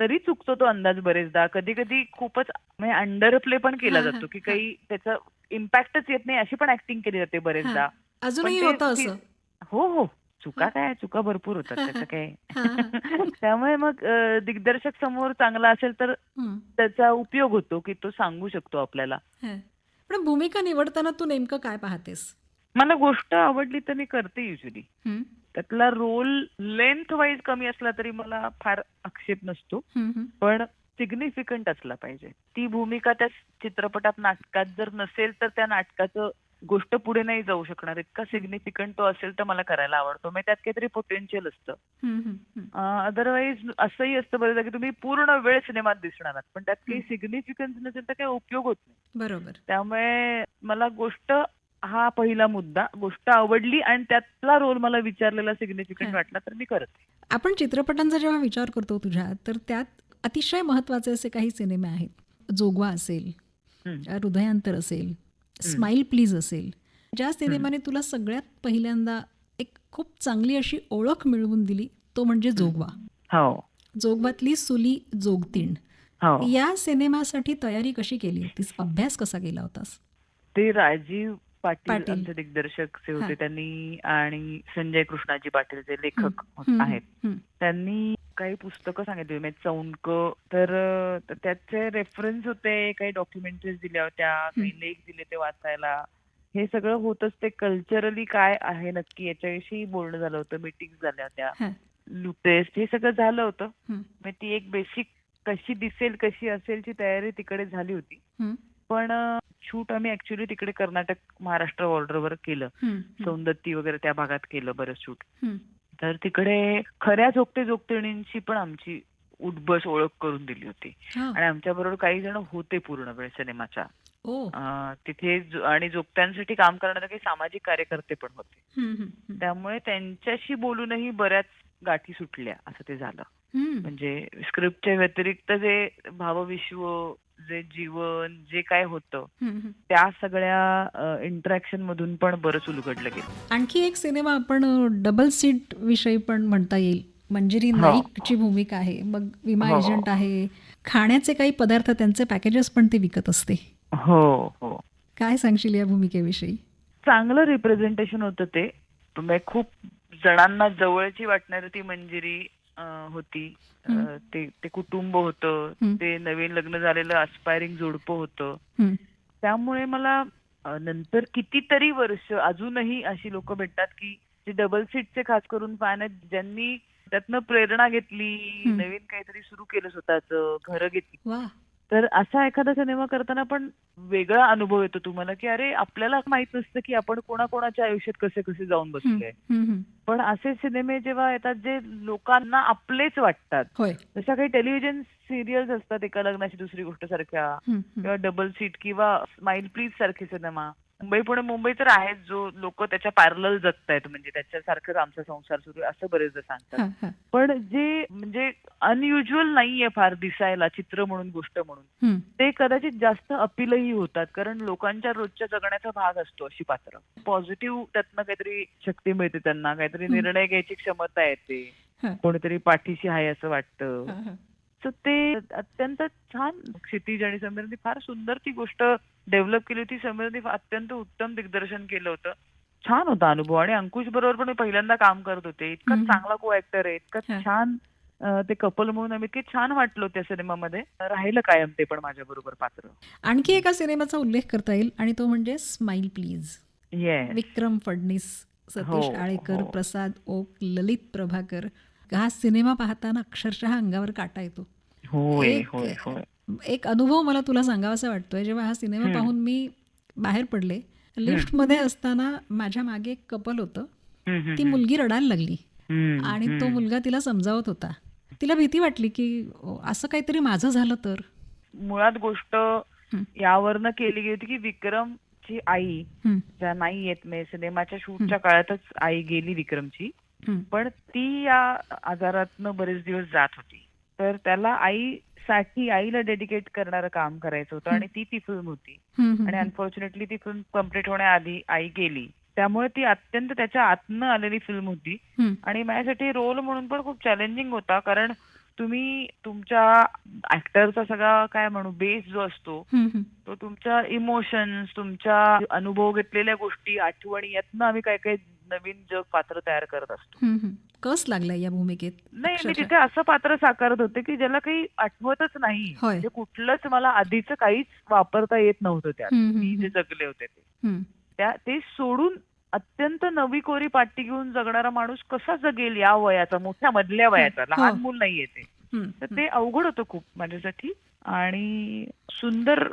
Speaker 2: तरी चुकतो तो अंदाज बरेचदा. कधी कधी खूपच म्हणजे अंडर प्ले पण
Speaker 1: हा
Speaker 2: केला
Speaker 1: हा
Speaker 2: जातो की
Speaker 1: हा
Speaker 2: काही त्याचा इम्पॅक्टच येत नाही, अशी पण ऍक्टिंग केली जाते
Speaker 1: हा
Speaker 2: बरेचदा. पण
Speaker 1: अजूनही
Speaker 2: ते
Speaker 1: होतं असं.
Speaker 2: हो हो,
Speaker 1: हा
Speaker 2: चुका काय, चुका भरपूर होतात
Speaker 1: हा
Speaker 2: त्याचं काय.
Speaker 1: हा हा
Speaker 2: त्यामुळे मग दिग्दर्शक समोर चांगला असेल तर
Speaker 1: हं,
Speaker 2: त्याचा उपयोग होतो की तो सांगू शकतो आपल्याला.
Speaker 1: हा. पण भूमिका निवडताना तू नेमकं काय पाहतेस?
Speaker 2: मला गोष्ट आवडली तर मी करते युजली.
Speaker 1: हं,
Speaker 2: त्यातला रोल लेंथ वाईज कमी असला तरी मला फार आक्षेप नसतो,
Speaker 1: हं, हं.
Speaker 2: पण सिग्निफिकंट असला पाहिजे. ती भूमिका त्या चित्रपटात, नाटकात जर नसेल तर त्या नाटकाचं गोष्ट पुढे नाही जाऊ शकणार. इतका सिग्निफिकंट तो असेल तर मला करायला आवडतो. म्हणजे त्यात काहीतरी पोटेन्शियल असतं.
Speaker 1: हं, हं, हं,
Speaker 2: अदरवाईज असंही असतं बरेचदा की तुम्ही पूर्ण वेळ सिनेमात दिसणार आहात, पण त्यात काही
Speaker 1: हं.
Speaker 2: सिग्निफिकन्स नसेल तर काही उपयोग होत नाही.
Speaker 1: बरोबर.
Speaker 2: त्यामुळे मला गोष्ट हा पहिला मुद्दा, गोष्ट आवडली आणि त्यातला रोल मला विचारलेला सिग्निफिकंट
Speaker 1: हां.
Speaker 2: वाटला तर मी करते.
Speaker 1: आपण चित्रपटांचा जेव्हा विचार करतो तुझ्या, तर त्यात अतिशय महत्त्वाचे असे काही सिनेमे आहेत. जोगवा असेल,
Speaker 2: हं,
Speaker 1: हृदयांतर असेल,
Speaker 2: हं,
Speaker 1: स्माईल प्लीज असेल. ज्या
Speaker 2: हं,
Speaker 1: सिनेमाने तुला सगळ्यात पहिल्यांदा एक खूप चांगली अशी ओळख मिळवून दिली, तो म्हणजे
Speaker 2: हं.
Speaker 1: जोगवा.
Speaker 2: हो,
Speaker 1: जोगवातली सुली जोगतीण.
Speaker 2: हो.
Speaker 1: या सिनेमासाठी तयारी कशी केली होतीस? अभ्यास कसा केला होतास?
Speaker 2: ते राजीव पाटील
Speaker 1: पाटील.
Speaker 2: आमचे दिग्दर्शक जे होते
Speaker 1: हां.
Speaker 2: त्यांनी, आणि संजय कृष्णाजी पाटील जे
Speaker 1: हं,
Speaker 2: लेखक
Speaker 1: हं, हं,
Speaker 2: आहेत,
Speaker 1: हं,
Speaker 2: त्यांनी काही पुस्तकं सांगितली म्हणजे चौंक. तर त्याचे रेफरन्स होते, काही डॉक्युमेंटरीज दिल्या होत्या,
Speaker 1: हं.
Speaker 2: काही लेख दिले ते वाचायला. हे सगळं होतच. ते कल्चरली काय आहे नक्की याच्याविषयी बोलणं झालं होतं, मीटिंग झाल्या होत्या,
Speaker 1: हां.
Speaker 2: टेस्ट, हे सगळं झालं होतं.
Speaker 1: हं,
Speaker 2: मग ती एक बेसिक कशी दिसेल कशी असेलची तयारी तिकडे झाली होती.
Speaker 1: हं,
Speaker 2: पण शूट आम्ही ऍक्च्युली तिकडे कर्नाटक महाराष्ट्र बॉर्डरवर केलं.
Speaker 1: हं, हं,
Speaker 2: सौंदत्ती वगैरे त्या भागात केलं बरंच शूट.
Speaker 1: हं.
Speaker 2: तर तिकडे खऱ्या जोगते जोगतिणींची पण आमची उठबस ओळख करून दिली होती.
Speaker 1: हां.
Speaker 2: आणि आमच्या बरोबर काही जण होते पूर्ण वेळ सिनेमाच्या
Speaker 1: ओ.
Speaker 2: तिथे. आणि जोगत्यांसाठी काम करणारे काही सामाजिक कार्यकर्ते पण होते.
Speaker 1: हं, हं, हं,
Speaker 2: त्यामुळे त्यांच्याशी बोलूनही बऱ्याच गाठी सुटल्या, असं ते झालं.
Speaker 1: हं,
Speaker 2: म्हणजे स्क्रिप्टच्या व्यतिरिक्त जे भावविश्व, जे जीवन, जे काय होतं,
Speaker 1: हं, हं.
Speaker 2: त्या सगळ्या इंटरॅक्शन मधून पण बरंच उलगडलं गेलं.
Speaker 1: आणखी एक सिनेमा आपण डबल सीट विषयी पण म्हणता येईल. मंजिरी
Speaker 2: हो,
Speaker 1: नाईकची भूमिका आहे. मग विमा
Speaker 2: हो,
Speaker 1: एजंट आहे. खाण्याचे काही पदार्थ, त्यांचे पॅकेजेस पण ते विकत असते.
Speaker 2: हो, हो.
Speaker 1: काय सांगशील या भूमिकेविषयी?
Speaker 2: चांगलं रिप्रेझेंटेशन होतं ते. म्हणजे खूप जणांना जवळची वाटणारी ती मंजिरी होती.
Speaker 1: हं,
Speaker 2: ते कुटुंब होतं.
Speaker 1: हं,
Speaker 2: ते नवीन लग्न झालेलं अस्पायरिंग जोडपं होतं.
Speaker 1: हं,
Speaker 2: त्यामुळे मला नंतर कितीतरी वर्ष अजूनही अशी लोक भेटतात की जे डबल सीटचे खास करून फॅन आहेत, ज्यांनी त्यातनं प्रेरणा घेतली,
Speaker 1: हं.
Speaker 2: नवीन काहीतरी सुरू केलं, स्वतःचं घरं घेतली.
Speaker 1: वा.
Speaker 2: तर असा एखादा सिनेमा करताना पण वेगळा अनुभव येतो तुम्हाला की अरे, आपल्याला माहित नसतं की आपण कोणाकोणाच्या आयुष्यात कसे कसे जाऊन
Speaker 1: हं,
Speaker 2: बसलोय.
Speaker 1: हं, हं.
Speaker 2: पण असे सिनेमे जेव्हा येतात जे लोकांना आपलेच वाटतात,
Speaker 1: होय.
Speaker 2: जशा काही टेलिव्हिजन सिरियल्स असतात, एका लग्नाची दुसरी गोष्ट सारख्या,
Speaker 1: हं, हं.
Speaker 2: किंवा डबल सीट किंवा स्माईल प्लीज सारखे सिनेमा. मुंबई पुणे मुंबई तर आहेच, जो लोक त्याच्या पॅरलल जगतायत, म्हणजे त्याच्यासारखंच आमचा संसार सुरू आहे असं बरेचदा सांगतात.
Speaker 1: हां, हां.
Speaker 2: पण जे म्हणजे अनयुज्युअल नाहीये फार दिसायला चित्र म्हणून, गोष्ट म्हणून,
Speaker 1: हं.
Speaker 2: ते कदाचित जास्त अपीलही होतात, कारण लोकांच्या रोजच्या जगण्याचा भाग असतो अशी पात्र. पॉझिटिव्ह त्यातनं काहीतरी शक्ती मिळते त्यांना, काहीतरी
Speaker 1: हं.
Speaker 2: निर्णय घ्यायची क्षमता येते,
Speaker 1: हां,
Speaker 2: कोणीतरी पाठीशी आहे असं वाटतं.
Speaker 1: हां, हां.
Speaker 2: तर ते अत्यंत छान. क्षितिज आणि समीरने फार सुंदर ती गोष्ट डेव्हलप केली होती. समीरने अत्यंत उत्तम दिग्दर्शन केलं होतं. छान होता अनुभव. आणि अंकुश बरोबर पण मी पहिल्यांदा काम करत होते. इतका
Speaker 1: हं, हं.
Speaker 2: चांगला को ऍक्टर आहे, इतका
Speaker 1: हां.
Speaker 2: छान ते कपल म्हणून आम्ही इतके छान वाटलो त्या सिनेमामध्ये. राहिलं कायम ते पण माझ्या बरोबर पात्र.
Speaker 1: आणखी एका सिनेमाचा उल्लेख करता येईल आणि तो म्हणजे स्माईल प्लीज.
Speaker 2: येस.
Speaker 1: विक्रम फडणीस,
Speaker 2: हो,
Speaker 1: सतीश आळेकर,
Speaker 2: हो.
Speaker 1: प्रसाद ओक, ललित प्रभाकर. हा सिनेमा पाहताना अक्षरशः अंगावर काटा येतो.
Speaker 2: होय,
Speaker 1: एक
Speaker 2: होय, होय.
Speaker 1: एक अनुभव मला तुला सांगावासा वाटतोय. जेव्हा हा सिनेमा
Speaker 2: हं,
Speaker 1: पाहून मी बाहेर पडले,
Speaker 2: हं,
Speaker 1: लिफ्टमध्ये असताना माझ्या मागे एक कपल होतं. ती मुलगी रडायला लागली आणि तो
Speaker 2: हम्म.
Speaker 1: मुलगा तिला समजावत होता. तिला भीती वाटली की असं काहीतरी माझं झालं तर.
Speaker 2: मुळात गोष्ट
Speaker 1: हं,
Speaker 2: यावरनं केली गेली होती की विक्रमची आई,
Speaker 1: हं,
Speaker 2: ज्या नाही येत म्हणजे सिनेमाच्या
Speaker 1: हं,
Speaker 2: शूटच्या काळातच आई गेली विक्रमची,
Speaker 1: हं,
Speaker 2: पण ती या आजारातनं बरेच दिवस जात होती. तर त्याला आईसाठी आईला डेडिकेट करणारं काम करायचं होतं
Speaker 1: हं,
Speaker 2: आणि ती फिल्म होती.
Speaker 1: हं, हं,
Speaker 2: आणि
Speaker 1: हं,
Speaker 2: अनफॉर्च्युनेटली ती फिल्म कम्प्लीट होण्याआधी आई गेली. त्यामुळे ती अत्यंत त्याच्या आतनं आलेली फिल्म होती
Speaker 1: हं,
Speaker 2: आणि माझ्यासाठी रोल म्हणून पण खूप चॅलेंजिंग होता. कारण तुम्ही तुमच्या ऍक्टरचा सगळा काय म्हणू बेस जो असतो
Speaker 1: हं, हं,
Speaker 2: तो तुमच्या इमोशन्स, तुमच्या अनुभव घेतलेल्या गोष्टी, आठवणी यातनं आम्ही काही काही नवीन जग पात्र तयार करत असतो.
Speaker 1: हं, हं. कस लागलाय या भूमिकेत
Speaker 2: नाही, मी
Speaker 1: अक्षरशः?
Speaker 2: तिथे असं पात्र साकारत होते की ज्याला काही आठवतच नाही.
Speaker 1: होय.
Speaker 2: म्हणजे कुठलंच मला आधीचं काहीच वापरता येत नव्हतं त्यात.
Speaker 1: हं, हं,
Speaker 2: मी जे
Speaker 1: हं,
Speaker 2: जगले होते ते.
Speaker 1: हं.
Speaker 2: ते सोडून अत्यंत नवी कोरी पाटी घेऊन जगणारा माणूस कसा जगेल या वयाचा, मोठ्या मधल्या
Speaker 1: हं,
Speaker 2: वयाचा,
Speaker 1: हो.
Speaker 2: लहान मूल नाहीये ते.
Speaker 1: हं,
Speaker 2: तर
Speaker 1: हं.
Speaker 2: ते अवघड होतं खूप माझ्यासाठी आणि सुंदर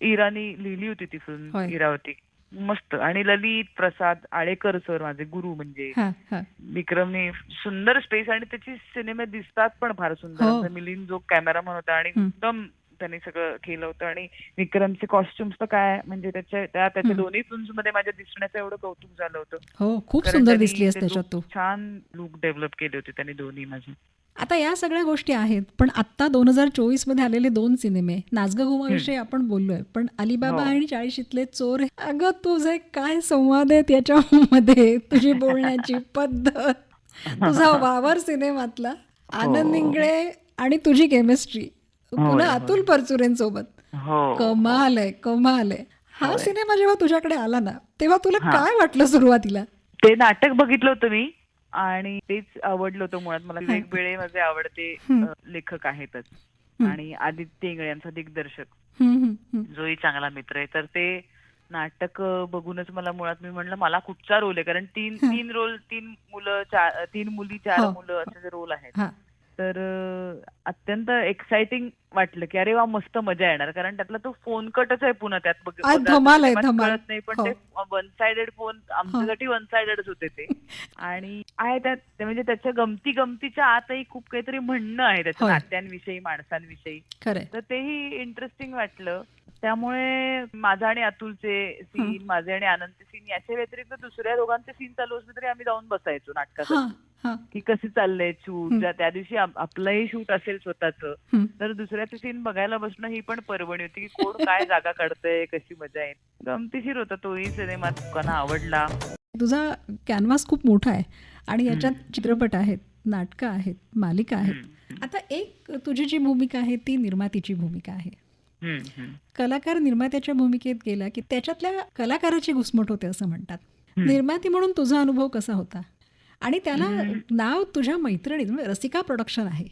Speaker 2: इरानी लिहिली होती ती फिल्म
Speaker 1: होय.
Speaker 2: इरावती. मस्त. आणि ललित प्रसाद आळेकर सर माझे गुरु म्हणजे
Speaker 1: हां, हां.
Speaker 2: विक्रमने सुंदर स्पेस आणि त्याची सिनेमे दिसतात पण फार सुंदर.
Speaker 1: हो.
Speaker 2: आमचा मिलिंद जो कॅमेरामन होता आणि
Speaker 1: हं.
Speaker 2: उत्तम त्यांनी सगळं केलं होतं आणि विक्रमचे कॉस्ट्युम्स तर काय म्हणजे त्याच्या
Speaker 1: हं.
Speaker 2: दोन्ही फिल्म्स मध्ये माझ्या दिसण्याचं एवढं कौतुक झालं होतं.
Speaker 1: हो, खूप
Speaker 2: कारण
Speaker 1: सुंदर
Speaker 2: त्यांनी
Speaker 1: दिसलीयस
Speaker 2: ते लुक
Speaker 1: त्याच्यात तू.
Speaker 2: छान लुक डेव्हलप केले होते त्यांनी दोन्ही माझे.
Speaker 1: आता या सगळ्या गोष्टी आहेत, पण आत्ता 2024 मध्ये आलेले 2 सिनेमे, नाच गं घुमाविषयी आपण बोललोय, पण
Speaker 2: हो.
Speaker 1: अलिबाबा आणि 40शीतले चोर, अगं तुझे काय संवाद आहेत याच्यामध्ये, तुझी बोलण्याची पद्धत, तुझा वावर सिनेमातला, आनंद
Speaker 2: हो.
Speaker 1: इंगळे आणि तुझी केमिस्ट्री,
Speaker 2: होय,
Speaker 1: पुन्हा
Speaker 2: होय.
Speaker 1: अतुल परचुरेंसोबत.
Speaker 2: हो, हो.
Speaker 1: कमाल आहे, कमाल आहे. हा
Speaker 2: होय.
Speaker 1: सिनेमा जेव्हा तुझ्याकडे आला ना, तेव्हा तुला
Speaker 2: हां.
Speaker 1: काय वाटलं सुरुवातीला?
Speaker 2: ते नाटक बघितलं होतं मी आणि तेच आवडलं होतं मुळात मला.
Speaker 1: हां.
Speaker 2: विवेक बेळे माझे आवडते
Speaker 1: हं,
Speaker 2: लेखक आहेतच
Speaker 1: हं,
Speaker 2: आणि आदित्य इंगळे यांचा दिग्दर्शक
Speaker 1: हं, हं, हं.
Speaker 2: जोही चांगला मित्र आहे. तर ते नाटक बघूनच मला मुळात मी म्हणलं मला कुठचा रोल आहे कारण तीन
Speaker 1: हां.
Speaker 2: तीन रोल 3 मुली 4
Speaker 1: हो,
Speaker 2: मुलं
Speaker 1: हो.
Speaker 2: असे जे रोल आहेत.
Speaker 1: हां.
Speaker 2: तर अत्यंत एक्साइटिंग वाटलं की अरे वा मस्त मजा येणार कारण त्यातला तो फोन कटच आहे पुन्हा त्यात बघाल तर
Speaker 1: धमाल आहे,
Speaker 2: सिनेमात
Speaker 1: धमाल.
Speaker 2: कळत नाही पण
Speaker 1: हो,
Speaker 2: ते वन साइडेड फोन
Speaker 1: हो.
Speaker 2: आमच्यासाठी वन साइडेडच होते ते. आणि आहे त्यात ते म्हणजे त्याच्या गमतीच्या आतही खूप काहीतरी म्हणणं आहे त्याच्या
Speaker 1: होय,
Speaker 2: नात्यांविषयी, माणसांविषयी.
Speaker 1: खरंय.
Speaker 2: तर तेही इंटरेस्टिंग वाटलं. त्यामुळे माझा आणि अतुलचे
Speaker 1: हं.
Speaker 2: सीन, माझे आणि आनंदचे सीन याच्या व्यतिरिक्त दुसऱ्या दोघांचे सीन चालू असले तरी आम्ही जाऊन बसायचो
Speaker 1: हां,
Speaker 2: नाटकासाठी.
Speaker 1: हां.
Speaker 2: की कसे चाललंय शूट,
Speaker 1: हं,
Speaker 2: त्या दिवशी आपलंही शूट असेल स्वतःचं
Speaker 1: हं.
Speaker 2: तर दुसऱ्याचे सीन बघायला बसणं ही पण पर्वणी होती की कोण काय जागा काढतंय, कशी मजा आहे. गमतीशीर होता तोही सिनेमा लोकांना आवडला.
Speaker 1: तुझा कॅनव्हास खूप मोठा आहे आणि याच्यात
Speaker 2: हम्म.
Speaker 1: चित्रपट आहेत, नाटकं आहेत, मालिका आहेत.
Speaker 2: हम्म.
Speaker 1: आता एक तुझी जी भूमिका आहे ती निर्मातीची भूमिका आहे.
Speaker 2: हम्म. हम्म.
Speaker 1: कलाकार निर्मात्याच्या भूमिकेत गेला की त्याच्यातल्या कलाकाराची घुसमट होते असं म्हणतात.
Speaker 2: हम्म.
Speaker 1: निर्माती म्हणून तुझा अनुभव कसा होता? आणि त्याला
Speaker 2: हम्म.
Speaker 1: नाव तुझ्या मैत्रिणीत म्हणजे रसिका प्रोडक्शन आहे.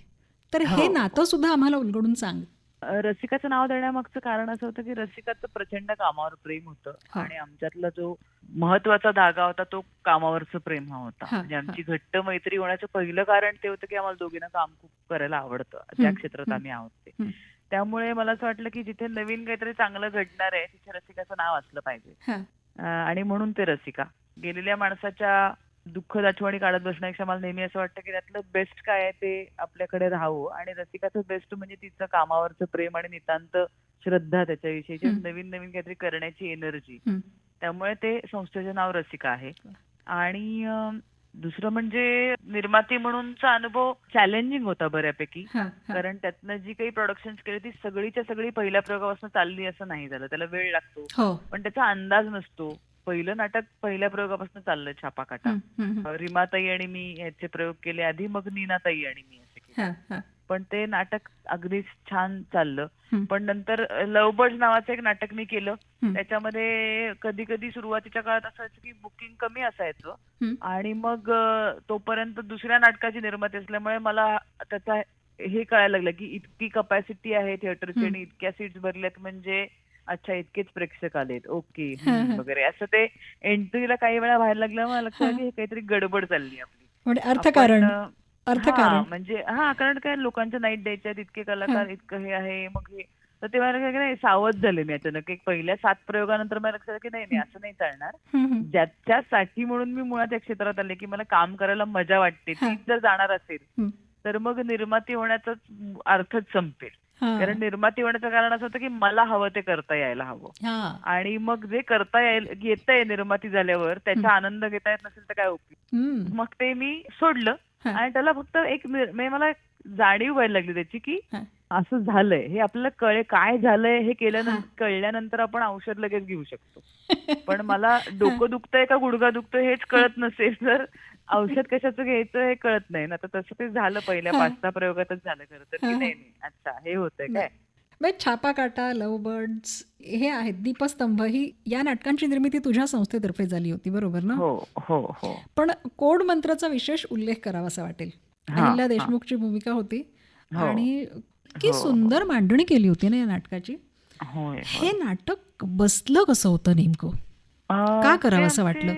Speaker 1: तर हे
Speaker 2: हो.
Speaker 1: नातं सुद्धा आम्हाला उलगडून सांग.
Speaker 2: रसिकाचं नाव देण्यामागचं कारण असं होतं की रसिकाचं प्रचंड कामावर प्रेम होतं
Speaker 1: हा.
Speaker 2: आणि आमच्यातला जो महत्वाचा धागा होता तो कामावरचं प्रेम हा होता.
Speaker 1: हा,
Speaker 2: म्हणजे
Speaker 1: हा.
Speaker 2: आमची घट्ट मैत्री होण्याचं पहिलं कारण ते होतं की आम्हाला दोघींना काम खूप करायला आवडतं ज्या क्षेत्रात आम्ही आहोत ते.
Speaker 1: हं.
Speaker 2: त्यामुळे मला असं वाटलं की जिथे नवीन काहीतरी चांगलं घडणार आहे तिथे रसिकाचं नाव असलं पाहिजे.
Speaker 1: हा.
Speaker 2: आणि म्हणून ते रसिका. गेलेल्या माणसाच्या दुःखद आठवणी काढत बसण्यापेक्षा मला नेहमी असं वाटतं की त्यातलं बेस्ट काय आहे ते आपल्याकडे राहावं आणि रसिकाचं बेस्ट म्हणजे तिचं कामावरचं प्रेम आणि नितांत श्रद्धा त्याच्याविषयीची
Speaker 1: हं.
Speaker 2: नवीन नवीन काहीतरी करण्याची एनर्जी.
Speaker 1: हं.
Speaker 2: त्यामुळे ते संस्थेचं नाव रसिका आहे. आणि दुसरं म्हणजे निर्माती म्हणूनचा अनुभव चॅलेंजिंग होता बऱ्यापैकी.
Speaker 1: हा, हा.
Speaker 2: कारण त्यातनं जी काही प्रोडक्शन्स केली ती सगळीच्या सगळी पहिल्या प्रयोगापासून चालली असं नाही झालं. त्याला वेळ लागतो.
Speaker 1: हो.
Speaker 2: पण त्याचा अंदाज नसतो. पहिलं नाटक पहिल्या प्रयोगापासून चाललं छापाकाटा.
Speaker 1: हं, हं, हं.
Speaker 2: रीमाताई आणि मी याचे प्रयोग केले आधी मग नीनाताई आणि मी असे केले.
Speaker 1: हा, हा.
Speaker 2: पण ते नाटक अगदीच छान चाललं.
Speaker 1: हं.
Speaker 2: पण नंतर लव्ह बर्ड्स नावाचं एक नाटक मी केलं.
Speaker 1: हं.
Speaker 2: त्याच्यामध्ये कधी कधी सुरुवातीच्या काळात असायचं की बुकिंग कमी असायचं
Speaker 1: हं.
Speaker 2: आणि मग तोपर्यंत दुसऱ्या नाटकाची निर्माती असल्यामुळे मला त्याचा हे कळायला लागलं की इतकी कपॅसिटी आहे थिएटरची आणि इतक्या सीट्स भरल्यात म्हणजे अच्छा इतकेच प्रेक्षक आलेत ओके वगैरे असं ते एंट्रीला काही वेळा व्हायला लागलं मला लक्षात आलं की हे काहीतरी गडबड चालली आपली.
Speaker 1: म्हणजे अर्थकारण.
Speaker 2: हा
Speaker 1: अर्थकारण.
Speaker 2: म्हणजे कारण काय लोकांच्या नाईट द्यायच्या इतके कलाकार इतकं हे आहे मग हे तर तेव्हा नाही सावध झाले मी अचानक. एक पहिल्या 7 प्रयोगानंतर मला लक्षात आलं की नाही असं नाही चालणार. ज्याच्यासाठी म्हणून मी मुळात या क्षेत्रात आले की मला काम करायला मजा वाटते तीच जर जाणार असेल तर मग निर्माती होण्याचाच अर्थच संपेल. कारण निर्माती होण्याचं कारण असं होतं की मला हवं ते करता यायला हवं आणि मग जे करता येतंय निर्माती झाल्यावर त्याचा आनंद घेता येत नसेल तर काय उपयोग. मग ते मी सोडलं आणि त्याला फक्त एक मला जाणीव व्हायला लागली त्याची की असं झालंय हे आपल्याला काय झालंय हे कळल्यानंतर आपण औषध लगेच घेऊ शकतो. पण मला डोकं दुखतंय का गुडघा दुखतोय हेच कळत नसेल तर औषध कशाचं घ्यायचं हे कळत नाही ना. तर तसं ते झालं पहिल्या 5-6 प्रयोगातच झालं खरं तर की नाही अच्छा हे होतंय काय.
Speaker 1: छापा काटा, लव्ह बर्ड्स हे आहेत, दीपस्तंभ ही या नाटकांची निर्मिती तुझ्या संस्थेतर्फे झाली होती बरोबर ना?
Speaker 2: हो हो हो.
Speaker 1: पण कोड मंत्राचा विशेष उल्लेख करावासा वाटेल. अहिल्या देशमुखची भूमिका होती आणि की सुंदर मांडणी केली होती ना या नाटकाची. हे नाटक बसलं कसं होतं नेमकं, का करावं असं वाटलं?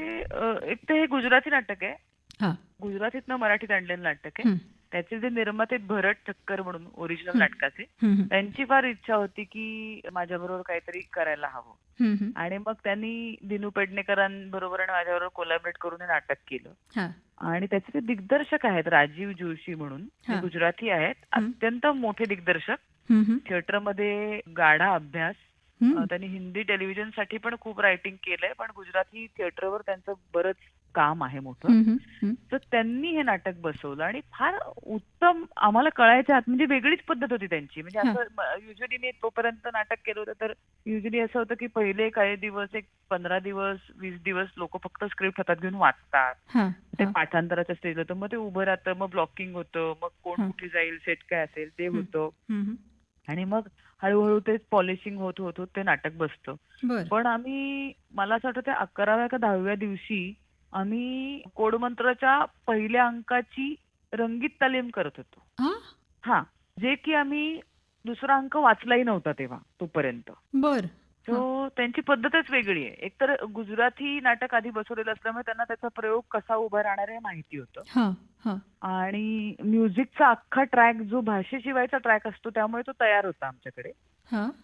Speaker 2: एक तर हे गुजराती नाटक आहे, गुजरातीतनं मराठीत आणलेलं नाटक आहे. त्याचे जे निर्माते भरत ठक्कर म्हणून ओरिजिनल नाटकाचे त्यांची फार इच्छा होती की माझ्याबरोबर काहीतरी करायला हवं आणि मग त्यांनी दिनू पेडणेकरांबरोबर आणि माझ्याबरोबर कोलॅबरेट करून हे नाटक केलं. आणि त्याचे ते दिग्दर्शक आहेत राजीव जोशी म्हणून, ते गुजराती आहेत, अत्यंत मोठे दिग्दर्शक. थिएटरमध्ये गाढा अभ्यास, त्यांनी हिंदी टेलिव्हिजन साठी पण खूप रायटिंग केलंय पण गुजराती थिएटरवर त्यांचं बरंच काम आहे मोठं. तर त्यांनी हे नाटक बसवलं आणि फार उत्तम आम्हाला कळायच्या आत म्हणजे वेगळीच पद्धत होती त्यांची. म्हणजे असं युजली मी तोपर्यंत नाटक केलं होतं तर युजली असं होतं की पहिले काही दिवस एक 15 दिवस 20 दिवस लोक फक्त स्क्रिप्ट हातात घेऊन वाचतात, ते पाठांतराच्या स्टेज होतं, मग ते उभं राहतं, मग ब्लॉकिंग होतं, मग कोण कुठे जाईल, सेट काय असेल ते होतं आणि मग हळूहळू ते पॉलिशिंग होत होत होत ते नाटक बसतं. पण मला असं वाटतं 11व्या का 10व्या दिवशी आम्ही कोडमंत्राच्या पहिल्या अंकाची रंगीत तालीम करत होतो. जे की आम्ही दुसरा अंक वाचलाही नव्हता तेव्हा तोपर्यंत. तो त्यांची पद्धतच वेगळी आहे. एकतर गुजराती नाटक आधी बसवलेलं असल्यामुळे त्यांना त्याचा प्रयोग कसा उभा राहणार हे माहिती होतं आणि म्युझिकचा अख्खा ट्रॅक जो भाषेशिवायचा ट्रॅक असतो त्यामुळे तो तयार होता आमच्याकडे.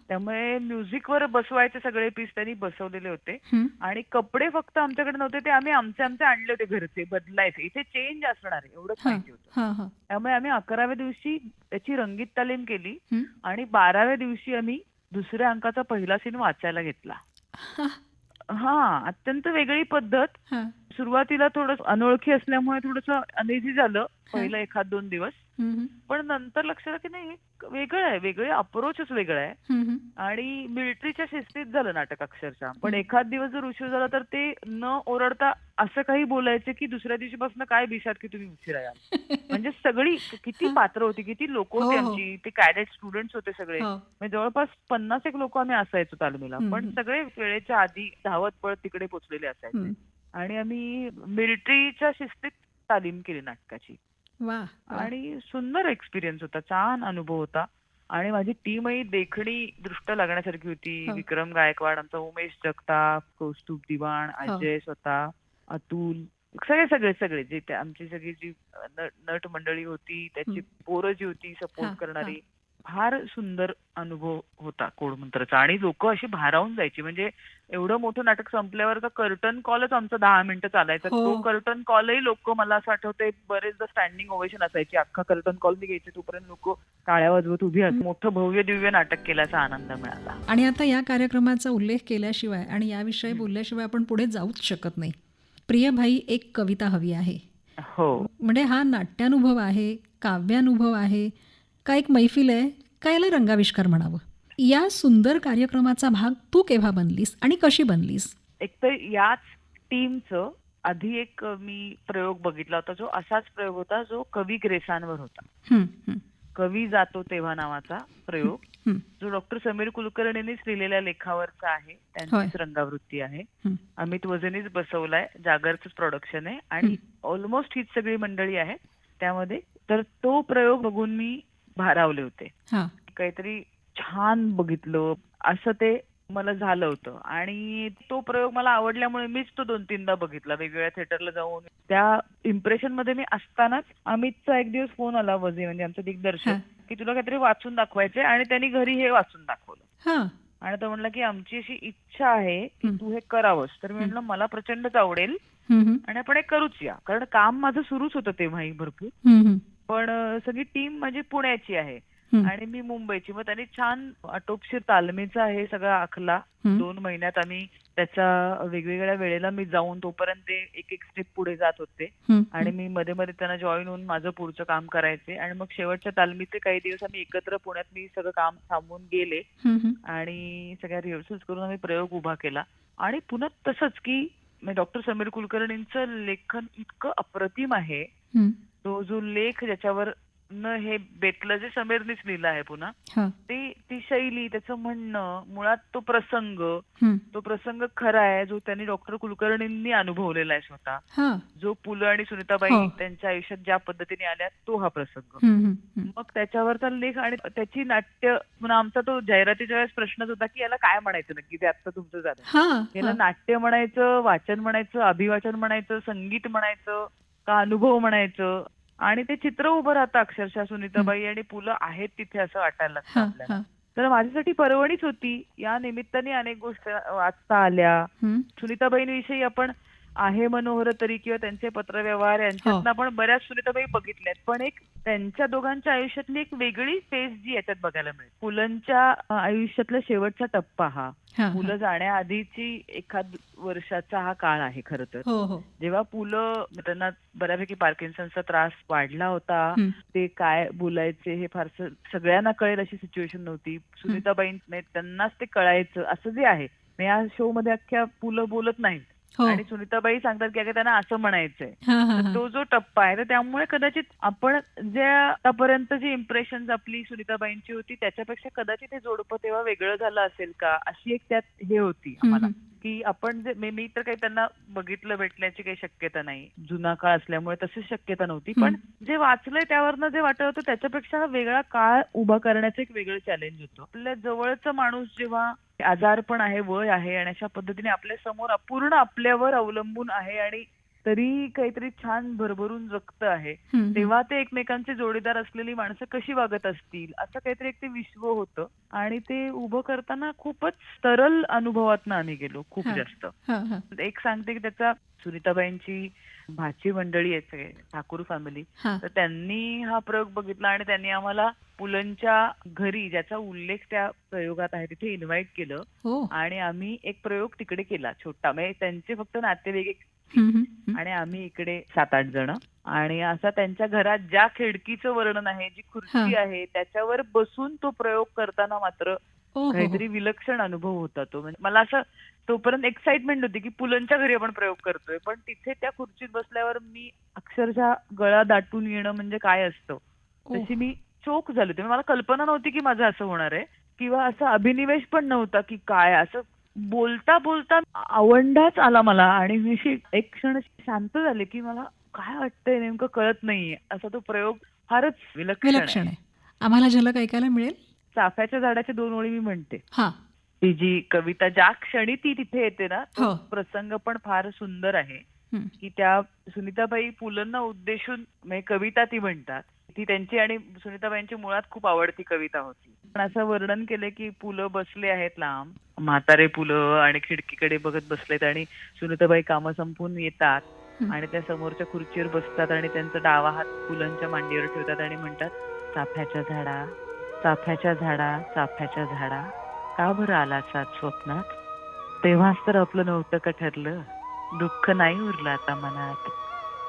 Speaker 2: त्यामुळे म्युझिकवर बसवायचे सगळे पीस त्यांनी बसवलेले होते आणि कपडे फक्त आमच्याकडे नव्हते, ते आम्ही आमचे आणले होते घरचे बदलायचे. इथे चेंज असणार आहे एवढंच माहिती होतं. त्यामुळे आम्ही 11व्या दिवशी त्याची रंगीत तालीम केली आणि 12व्या दिवशी आम्ही दुसऱ्या अंकाचा पहिला सीन वाचायला घेतला. अत्यंत वेगळी पद्धत. सुरुवातीला थोडं अनोळखी असल्यामुळे थोडस अनइझी झालं पहिलं 1-2 दिवस, पण नंतर लक्षात आलं की नाही वेगळं आहे, वेगळे अप्रोचच वेगळं आहे आणि मिलिटरीच्या शिस्तीत झालं नाटक अक्षरशः. पण एखाद दिवस जर उशीर झाला तर ते न ओरडता असं काही बोलायचे की दुसऱ्या दिवशीपासून काय भिशात की तुम्ही उशिरा याल. म्हणजे सगळी किती पात्र होती, किती लोक होती आमची, ते कॅडेट स्टुडंट्स होते सगळे, म्हणजे जवळपास 50 एक लोक आम्ही असायचो तालमीला, पण सगळे वेळेच्या आधी धावत पळत तिकडे पोचलेले असायचे आणि आम्ही मिलिटरीच्या शिस्तीत तालीम केली नाटकाची. आणि सुंदर एक्सपिरियन्स होता, छान अनुभव होता आणि माझी टीमही देखणी दृष्ट लागण्यासारखी होती. विक्रम गायकवाड, आमचा उमेश जगताप, कौस्तुभ दिवाण, अजय स्वतः, अतुल, सगळे जे आमची सगळी जी नट मंडळी होती, त्याची पोरं जी होती सपोर्ट करणारी, फार सुंदर अनुभव होता कोडमंत्राचा. आणि लोक अशी भारावून जायची. म्हणजे एवढं मोठं नाटक संपल्यावर तर कर्टन कॉलच आमचा 10 मिनिटं चालायचा. तो कर्टन कॉलही लोक, मला असं आठवतंय बरेचदा स्टँडिंग ओवेशन असायची. अख्खा कर्टन कॉल मी घ्यायचे तोपर्यंत लोक टाळ्या वाजवत उभी असत. मोठं भव्य दिव्य नाटक केल्याचा आनंद मिळाला.
Speaker 1: आणि आता या कार्यक्रमाचा उल्लेख केल्याशिवाय आणि याविषयी बोलल्याशिवाय आपण पुढे जाऊच शकत नाही. प्रिय भाई, एक कविता हवी आहे. म्हणजे हा नाट्यानुभव आहे, काव्यानुभव आहे का, एक मैफिल आहे का, याला रंगाविष्कार म्हणावं. या सुंदर कार्यक्रमाचा भाग तू केव्हा बनलीस आणि कशी बनलीस?
Speaker 2: एक तर याच टीमचं आधी एक मी प्रयोग बघितला होता, जो असाच प्रयोग होता जो कवी ग्रेसांवर होता. कवी जातो तेव्हा नावाचा प्रयोग, जो डॉक्टर समीर कुलकर्णींनीच लिहिलेल्या लेखावरचा आहे, त्यांचीच रंगावृत्ती आहे. अमित वझेनीच बसवलाय, जागरच प्रोडक्शन आहे आणि ऑलमोस्ट हीच सगळी मंडळी आहे त्यामध्ये. तर तो प्रयोग बघून मी भारावले होते. काहीतरी छान बघितलं असं ते मला झालं होतं आणि तो प्रयोग मला आवडल्यामुळे मीच तो 2-3दा बघितला वेगवेगळ्या थिएटरला जाऊन. त्या इम्प्रेशन मध्ये मी असतानाच अमितचा एक दिवस फोन आला, वझे म्हणजे आमचा दिग्दर्शक, की तुला काहीतरी वाचून दाखवायचंय, आणि त्यांनी घरी हे वाचून दाखवलं.
Speaker 1: हा.
Speaker 2: आणि तो म्हणला की आमची अशी इच्छा आहे की तू हे करावंस. तर मी म्हटलं मला प्रचंडच आवडेल
Speaker 1: हम्म.
Speaker 2: आणि आपण हे करूच या. कारण काम माझं सुरूच होतं तेव्हाही भरपूर.
Speaker 1: हम्म.
Speaker 2: पण सगळी टीम माझी पुण्याची आहे
Speaker 1: हम्म.
Speaker 2: आणि मी मुंबईची. मग त्यांनी छान आटोपशीर तालमीचा हे सगळा आखला. 2 महिन्यात आम्ही त्याच्या वेगवेगळ्या वेळेला मी जाऊन तोपर्यंत ते एक स्टेप पुढे जात होते आणि मी मध्ये मध्ये त्यांना जॉईन होऊन माझं पुढचं काम करायचे. आणि मग शेवटच्या तालमीचे काही दिवस आम्ही एकत्र पुण्यात मी सगळं काम थांबवून गेले आणि सगळ्या रिहर्सल्स करून आम्ही प्रयोग उभा केला. आणि पुन्हा तसंच की डॉक्टर समीर कुलकर्णींचं लेखन इतकं अप्रतिम आहे. तो जो लेख ज्याच्यावर न हे बेतलं जे समीरनीच लिहिलं आहे पुन्हा, ती शैली, त्याचं म्हणणं, मुळात तो प्रसंग खरा आहे जो त्यांनी डॉक्टर कुलकर्णींनी अनुभवलेला आहे स्वतः. जो पु ल आणि सुनीताबाई त्यांच्या आयुष्यात ज्या पद्धतीने आल्या तो हा प्रसंग. मग त्याच्यावरचा लेख आणि त्याची नाट्य. आमचा तो जाहिरातीच्या वेळेस प्रश्नच होता की याला काय म्हणायचं नक्की, ते आता तुमचं झालं. याला नाट्य म्हणायचं, वाचन म्हणायचं, अभिवाचन म्हणायचं, संगीत म्हणायचं का अनुभव म्हणायचं. आणि ते चित्र उभं राहतं अक्षरशः. सुनीताबाई आणि पु ल आहेत तिथे असं वाटायला लागतं आपल्याला. तर माझ्यासाठी पर्वणीच होती. या निमित्ताने अनेक गोष्टी वाचता आल्या. सुनीताबाईंविषयी आपण आहे मनोहर तरी किंवा त्यांचे पत्रव्यवहार यांच्यातनं आपण बऱ्याच सुनीताबाई बघितल्यात. पण एक त्यांच्या दोघांच्या आयुष्यातली एक वेगळी फेज जी याच्यात बघायला मिळते. पुलंच्या आयुष्यातला शेवटचा टप्पा हा. पुलं जाण्याआधीची एखाद वर्षाचा हा काळ आहे खरं तर. जेव्हा पुलं त्यांना बऱ्यापैकी पार्किन्सनचा त्रास वाढला होता. ते काय बोलायचे हे फारसं सगळ्यांना कळेल अशी सिच्युएशन नव्हती. सुनीताबाई त्यांनाच ते कळायचं असं जे आहे. या शो मध्ये अख्ख्या पुलं बोलत नाहीत आणि सुनीताबाई सांगतात की त्यांना असं म्हणायचंय. तो जो टप्पा आहे, तर त्यामुळे कदाचित आपण जे आतापर्यंत जी इम्प्रेशन आपली सुनीताबाईंची होती त्याच्यापेक्षा कदाचित हे जोडपं तेव्हा वेगळं झालं असेल का, अशी एक त्यात हे होती आम्हाला की आपण जे मी तर काही त्यांना बघितलं भेटण्याची काही शक्यता नाही. जुना काळ असल्यामुळे तशी शक्यता नव्हती. पण जे वाचलंय त्यावरनं जे वाटत होतं त्याच्यापेक्षा हा वेगळा काळ उभा करण्याचं एक वेगळं चॅलेंज होतं. आपल्या जवळचा माणूस जेव्हा आजार पण आहे, वय आहे आणि अशा पद्धतीने आपल्या समोर पूर्ण आपल्यावर अवलंबून आहे आणि तरी काहीतरी छान भरभरून रक्त आहे, तेव्हा ते एकमेकांचे जोडीदार असलेली माणसं कशी वागत असतील असं काहीतरी एक ते विश्व होतं. आणि ते उभं करताना खूपच सरळ अनुभवातनं आम्ही गेलो खूप जास्त. एक सांगते की त्याचा सुनीताबाईंची भाची मंडळी आहे सगळे ठाकूर फॅमिली, तर त्यांनी हा प्रयोग बघितला आणि त्यांनी आम्हाला पुलंच्या घरी ज्याचा उल्लेख त्या प्रयोगात आहे तिथे इन्व्हाइट केलं आणि आम्ही एक प्रयोग तिकडे केला छोटा. म्हणजे त्यांचे फक्त नातेवाईक आणि आम्ही इकडे 7-8 जण. आणि असा त्यांच्या घरात ज्या खिडकीचं वर्णन आहे, जी खुर्ची आहे त्याच्यावर बसून तो प्रयोग करताना मात्र काहीतरी विलक्षण अनुभव होता तो. म्हणजे मला असं तोपर्यंत एक्साइटमेंट होती की पुलंच्या घरी आपण प्रयोग करतोय, पण तिथे त्या खुर्चीत बसल्यावर मी अक्षरशः गळा दाटून येणं म्हणजे काय असतं तशी मी चोक झाले होते. मला कल्पना नव्हती की माझं असं होणार आहे किंवा असा अभिनिवेश पण नव्हता की काय असं. बोलता बोलता आवंढाच आला मला आणि मी एक क्षण शांत झाले की मला काय वाटतंय नेमकं कळत नाहीये. असा तो प्रयोग फारच विलक्षण आहे.
Speaker 1: आम्हाला झलक ऐकायला मिळेल.
Speaker 2: चाफ्याच्या झाडाच्या 2 ओळी मी म्हणते. ती जी कविता ज्या क्षणी ती तिथे येते ना, तो प्रसंग पण फार सुंदर आहे की त्या सुनीताबाई पुलंना उद्देशून कविता ती म्हणतात. ती त्यांची आणि सुनीताबाईंची मुळात खूप आवडती कविता होती. पण असं वर्णन केलं की पुलं बसले आहेत लांब, म्हातारे पुलं आणि खिडकीकडे बघत बसलेत आणि सुनीताबाई कामं संपून येतात आणि त्या समोरच्या खुर्चीवर बसतात आणि त्यांचा डावा हात पुलंच्या मांडीवर ठेवतात आणि म्हणतात, चाफ्याच्या झाडा, चाफ्याच्या झाडा, चाफ्याच्या झाडा, का बरं आला सात स्वप्नात. तेव्हाच तर आपलं नव्हतं का ठरलं, दुःख नाही उरलं आता मनात.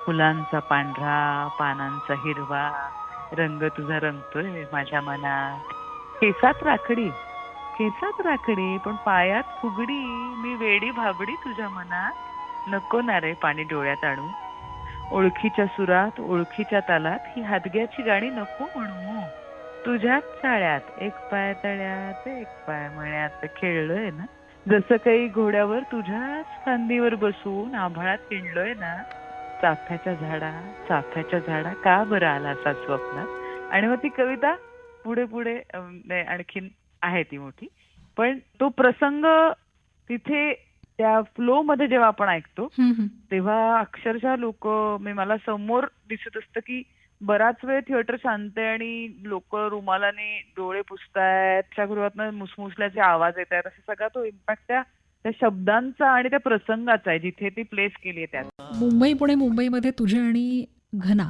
Speaker 2: फुलांचा पांढरा, पानांचा हिरवा, रंग तुझा रंगतोय माझ्या मनात. केसात राखडी, केसात राखडी, पण पायात फुगडी, मी वेडी भाबडी तुझ्या मनात. नको ना रे पाणी डोळ्यात आणू, ओळखीच्या सुरात, ओळखीच्या तालात, ही हादग्याची गाणी नको म्हणू. तुझ्याच चाळ्यात एक पाय तळ्यात, एक पाय मळ्यात खेळलोय ना, जसं काही घोड्यावर तुझ्याच फांदीवर बसून आभाळात हिंडलोय ना. चाफ्याच्या झाडा, चाफ्याच्या झाडा, का बरं आला असा स्वप्नात. आणि मग ती कविता पुढे पुढे आणखीन आहे ती मोठी. पण तो प्रसंग तिथे त्या फ्लो मध्ये जेव्हा आपण ऐकतो तेव्हा अक्षरशः लोक मला समोर दिसत असतं की बराच वेळ थिएटर शांत आहे आणि लोक रुमालाने डोळे पुसतायत, त्याच्यागृहातनं मुसमुसल्याचे आवाज येत आहेत, असा सगळा तो इम्पॅक्ट त्या त्या शब्दांचा आणि त्या प्रसंगाचा आहे जिथे ती प्लेस केली आहे त्यात.
Speaker 1: मुंबई पुणे मुंबईमध्ये तुझे आणि घना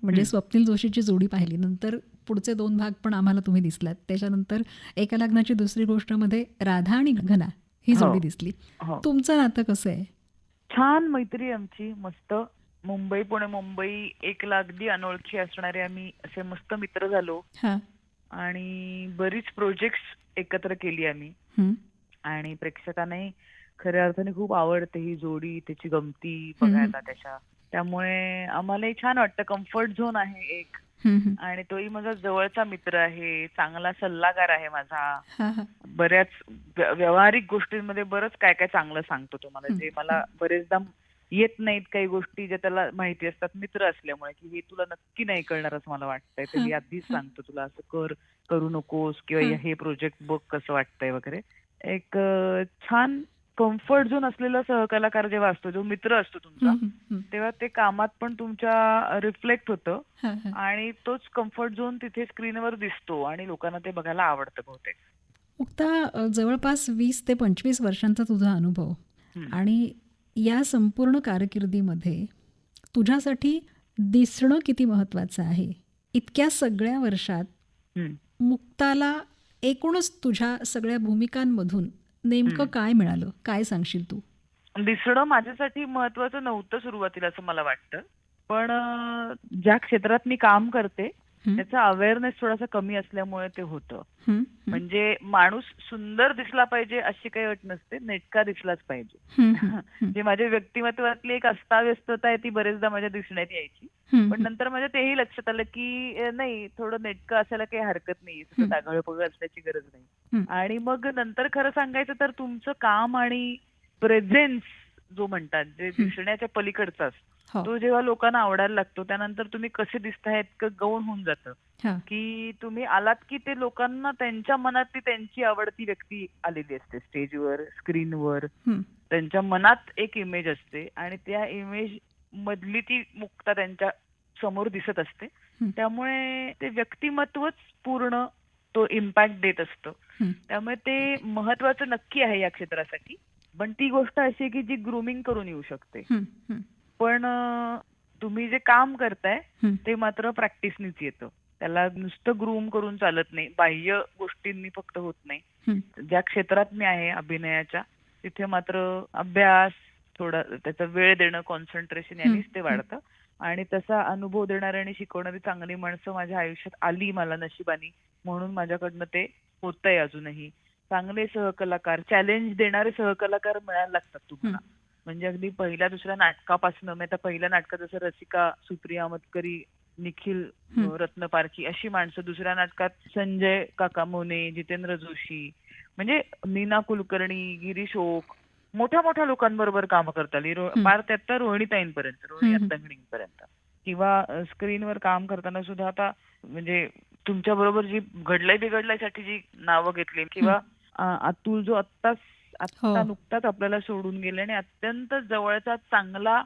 Speaker 1: म्हणजे
Speaker 2: हम्म.
Speaker 1: स्वप्नील जोशीची जोडी पाहिली, नंतर पुढचे 2 भाग पण आम्हाला तुम्ही दिसलात. त्याच्यानंतर एका लग्नाची दुसरी गोष्टमध्ये राधा आणि घना ही
Speaker 2: हो
Speaker 1: जोडी दिसली.
Speaker 2: हो,
Speaker 1: तुमचं नातं कसं आहे?
Speaker 2: छान मैत्री आमची मस्त. मुंबई पुणे मुंबई एकला अगदी अनोळखी असणारे आम्ही असे मस्त मित्र झालो
Speaker 1: हां.
Speaker 2: आणि बरीच प्रोजेक्ट्स एकत्र केली आम्ही.
Speaker 1: हं.
Speaker 2: आणि प्रेक्षकांनाही खऱ्या अर्थाने खूप आवडते ही जोडी, त्याची गमती
Speaker 1: हं.
Speaker 2: बघायला त्याच्या. त्यामुळे आम्हालाही छान वाटतं. कम्फर्ट झोन आहे एक.
Speaker 1: हं, हं.
Speaker 2: आणि तोही माझा जवळचा मित्र आहे, चांगला सल्लागार आहे माझा.
Speaker 1: हां, हां.
Speaker 2: बऱ्याच व्यावहारिक गोष्टींमध्ये बरंच काय काय चांगलं सांगतो तो मला,
Speaker 1: हं,
Speaker 2: जे मला बरेचदा येत नाहीत काही गोष्टी ज्या त्याला माहिती असतात मित्र असल्यामुळे, की हे तुला नक्की नाही कळणार असं मला वाटतंय, तर
Speaker 1: हां,
Speaker 2: हे आधीच
Speaker 1: हां,
Speaker 2: सांगतो तुला, असं कर, करू नकोस, किंवा
Speaker 1: हां.
Speaker 2: हे प्रोजेक्ट बघ कसं वाटतंय वगैरे. एक छान कम्फर्ट झोन असलेला सहकलाकार जेव्हा असतो, जो मित्र असतो तुमचा,
Speaker 1: हं, हं, हं.
Speaker 2: तेव्हा ते कामात पण तुमच्या रिफ्लेक्ट होतं
Speaker 1: हां, हां.
Speaker 2: आणि तोच कम्फर्ट झोन तिथे स्क्रीनवर दिसतो आणि लोकांना ते बघायला आवडतं बहुतेक.
Speaker 1: मुक्ता, जवळपास 20 ते 25 वर्षांचा तुझा अनुभव
Speaker 2: हं,
Speaker 1: आणि या संपूर्ण कारकिर्दीमध्ये तुझ्यासाठी दिसणं किती महत्त्वाचं आहे? इतक्या सगळ्या वर्षात
Speaker 2: हं,
Speaker 1: मुक्ताला एकूणच तुझ्या सगळ्या भूमिकांमधून नेमकं
Speaker 2: हं.
Speaker 1: काय मिळालं? काय सांगशील तू?
Speaker 2: दिसणं माझ्यासाठी महत्वाचं नव्हतं सुरुवातीला असं मला वाटतं. पण ज्या क्षेत्रात मी काम करते
Speaker 1: हं,
Speaker 2: त्याचा अवेअरनेस थोडासा कमी असल्यामुळे ते होतं.
Speaker 1: हं, हं,
Speaker 2: म्हणजे माणूस सुंदर दिसला पाहिजे अशी काही अट नसते, नेटका दिसलाच पाहिजे.
Speaker 1: हं, हं, हं,
Speaker 2: जे माझ्या व्यक्तिमत्वातली एक अस्ताव्यस्तता आहे ती बरेचदा माझ्या दिसण्यात यायची.
Speaker 1: हं,
Speaker 2: पण
Speaker 1: हं,
Speaker 2: नंतर माझ्या तेही लक्षात आलं की नाही, थोडं नेटकं असायला काही हरकत नाही,
Speaker 1: हं,
Speaker 2: सतत आगळं-पगळं असण्याची गरज नाही.
Speaker 1: हं,
Speaker 2: आणि मग नंतर खरं सांगायचं तर तुमचं काम आणि प्रेझेन्स जो म्हणतात, जे
Speaker 1: हं.
Speaker 2: दिसण्याच्या पलीकडचा असतो,
Speaker 1: हो.
Speaker 2: तो जेव्हा लोकांना आवडायला लागतो त्यानंतर तुम्ही कसे दिसताय इतकं गौण होऊन जातं,
Speaker 1: हां.
Speaker 2: की तुम्ही आलात की ते लोकांना त्यांच्या मनातली त्यांची आवडती व्यक्ती आलेली असते स्टेजवर, स्क्रीनवर.
Speaker 1: हं,
Speaker 2: त्यांच्या मनात एक इमेज असते आणि त्या इमेज मधली ती मुक्ता त्यांच्या समोर दिसत असते.
Speaker 1: हं,
Speaker 2: त्यामुळे ते व्यक्तिमत्वच पूर्ण तो इम्पॅक्ट देत असतं.
Speaker 1: हं,
Speaker 2: त्यामुळे ते महत्वाचं नक्की आहे या क्षेत्रासाठी. पण ती गोष्ट अशी आहे की जी ग्रूमिंग करून येऊ शकते.
Speaker 1: हं, हं,
Speaker 2: पण तुम्ही जे काम करताय
Speaker 1: हं,
Speaker 2: ते मात्र प्रॅक्टिसनीच येतं. त्याला नुसतं ग्रूम करून चालत नाही. बाह्य गोष्टींनी फक्त होत नाही.
Speaker 1: हं,
Speaker 2: ज्या क्षेत्रात मी आहे अभिनयाच्या, तिथे मात्र अभ्यास, थोडा त्याचा वेळ देणं, कॉन्सन्ट्रेशन
Speaker 1: हं,
Speaker 2: यांनीच ते
Speaker 1: हं.
Speaker 2: वाढतं. आणि तसा अनुभव देणारी आणि शिकवणारी चांगली माणसं माझ्या आयुष्यात आली मला नशिबानी, म्हणून माझ्याकडनं ते होतंय अजूनही. चांगले सहकलाकार, चॅलेंज देणारे सहकलाकार मिळायला लागतात तुम्हाला. म्हणजे अगदी पहिल्या दुसऱ्या नाटकापासून, मी आता पहिल्या नाटकात जसं रसिका, सुप्रिया मतकरी, निखिल
Speaker 1: हं.
Speaker 2: रत्नपारखी अशी माणसं, दुसऱ्या नाटकात संजय काका मोने, जितेंद्र जोशी, म्हणजे नीना कुलकर्णी, गिरीश ओक, मोठ्या मोठ्या लोकांबरोबर काम करता आली.
Speaker 1: हं.
Speaker 2: पार त्या रोहिणीताईंपर्यंत, रोहिणी
Speaker 1: हं, हं.
Speaker 2: अत्तंगडींपर्यंत. किंवा स्क्रीनवर काम करताना सुद्धा आता म्हणजे तुमच्या बरोबर जी घडलंय बिघडल्यासाठी जी नावं घेतली, किंवा अतुल जो
Speaker 1: हो.
Speaker 2: आत्ता नुकताच आपल्याला सोडून गेले आणि अत्यंत जवळचा चांगला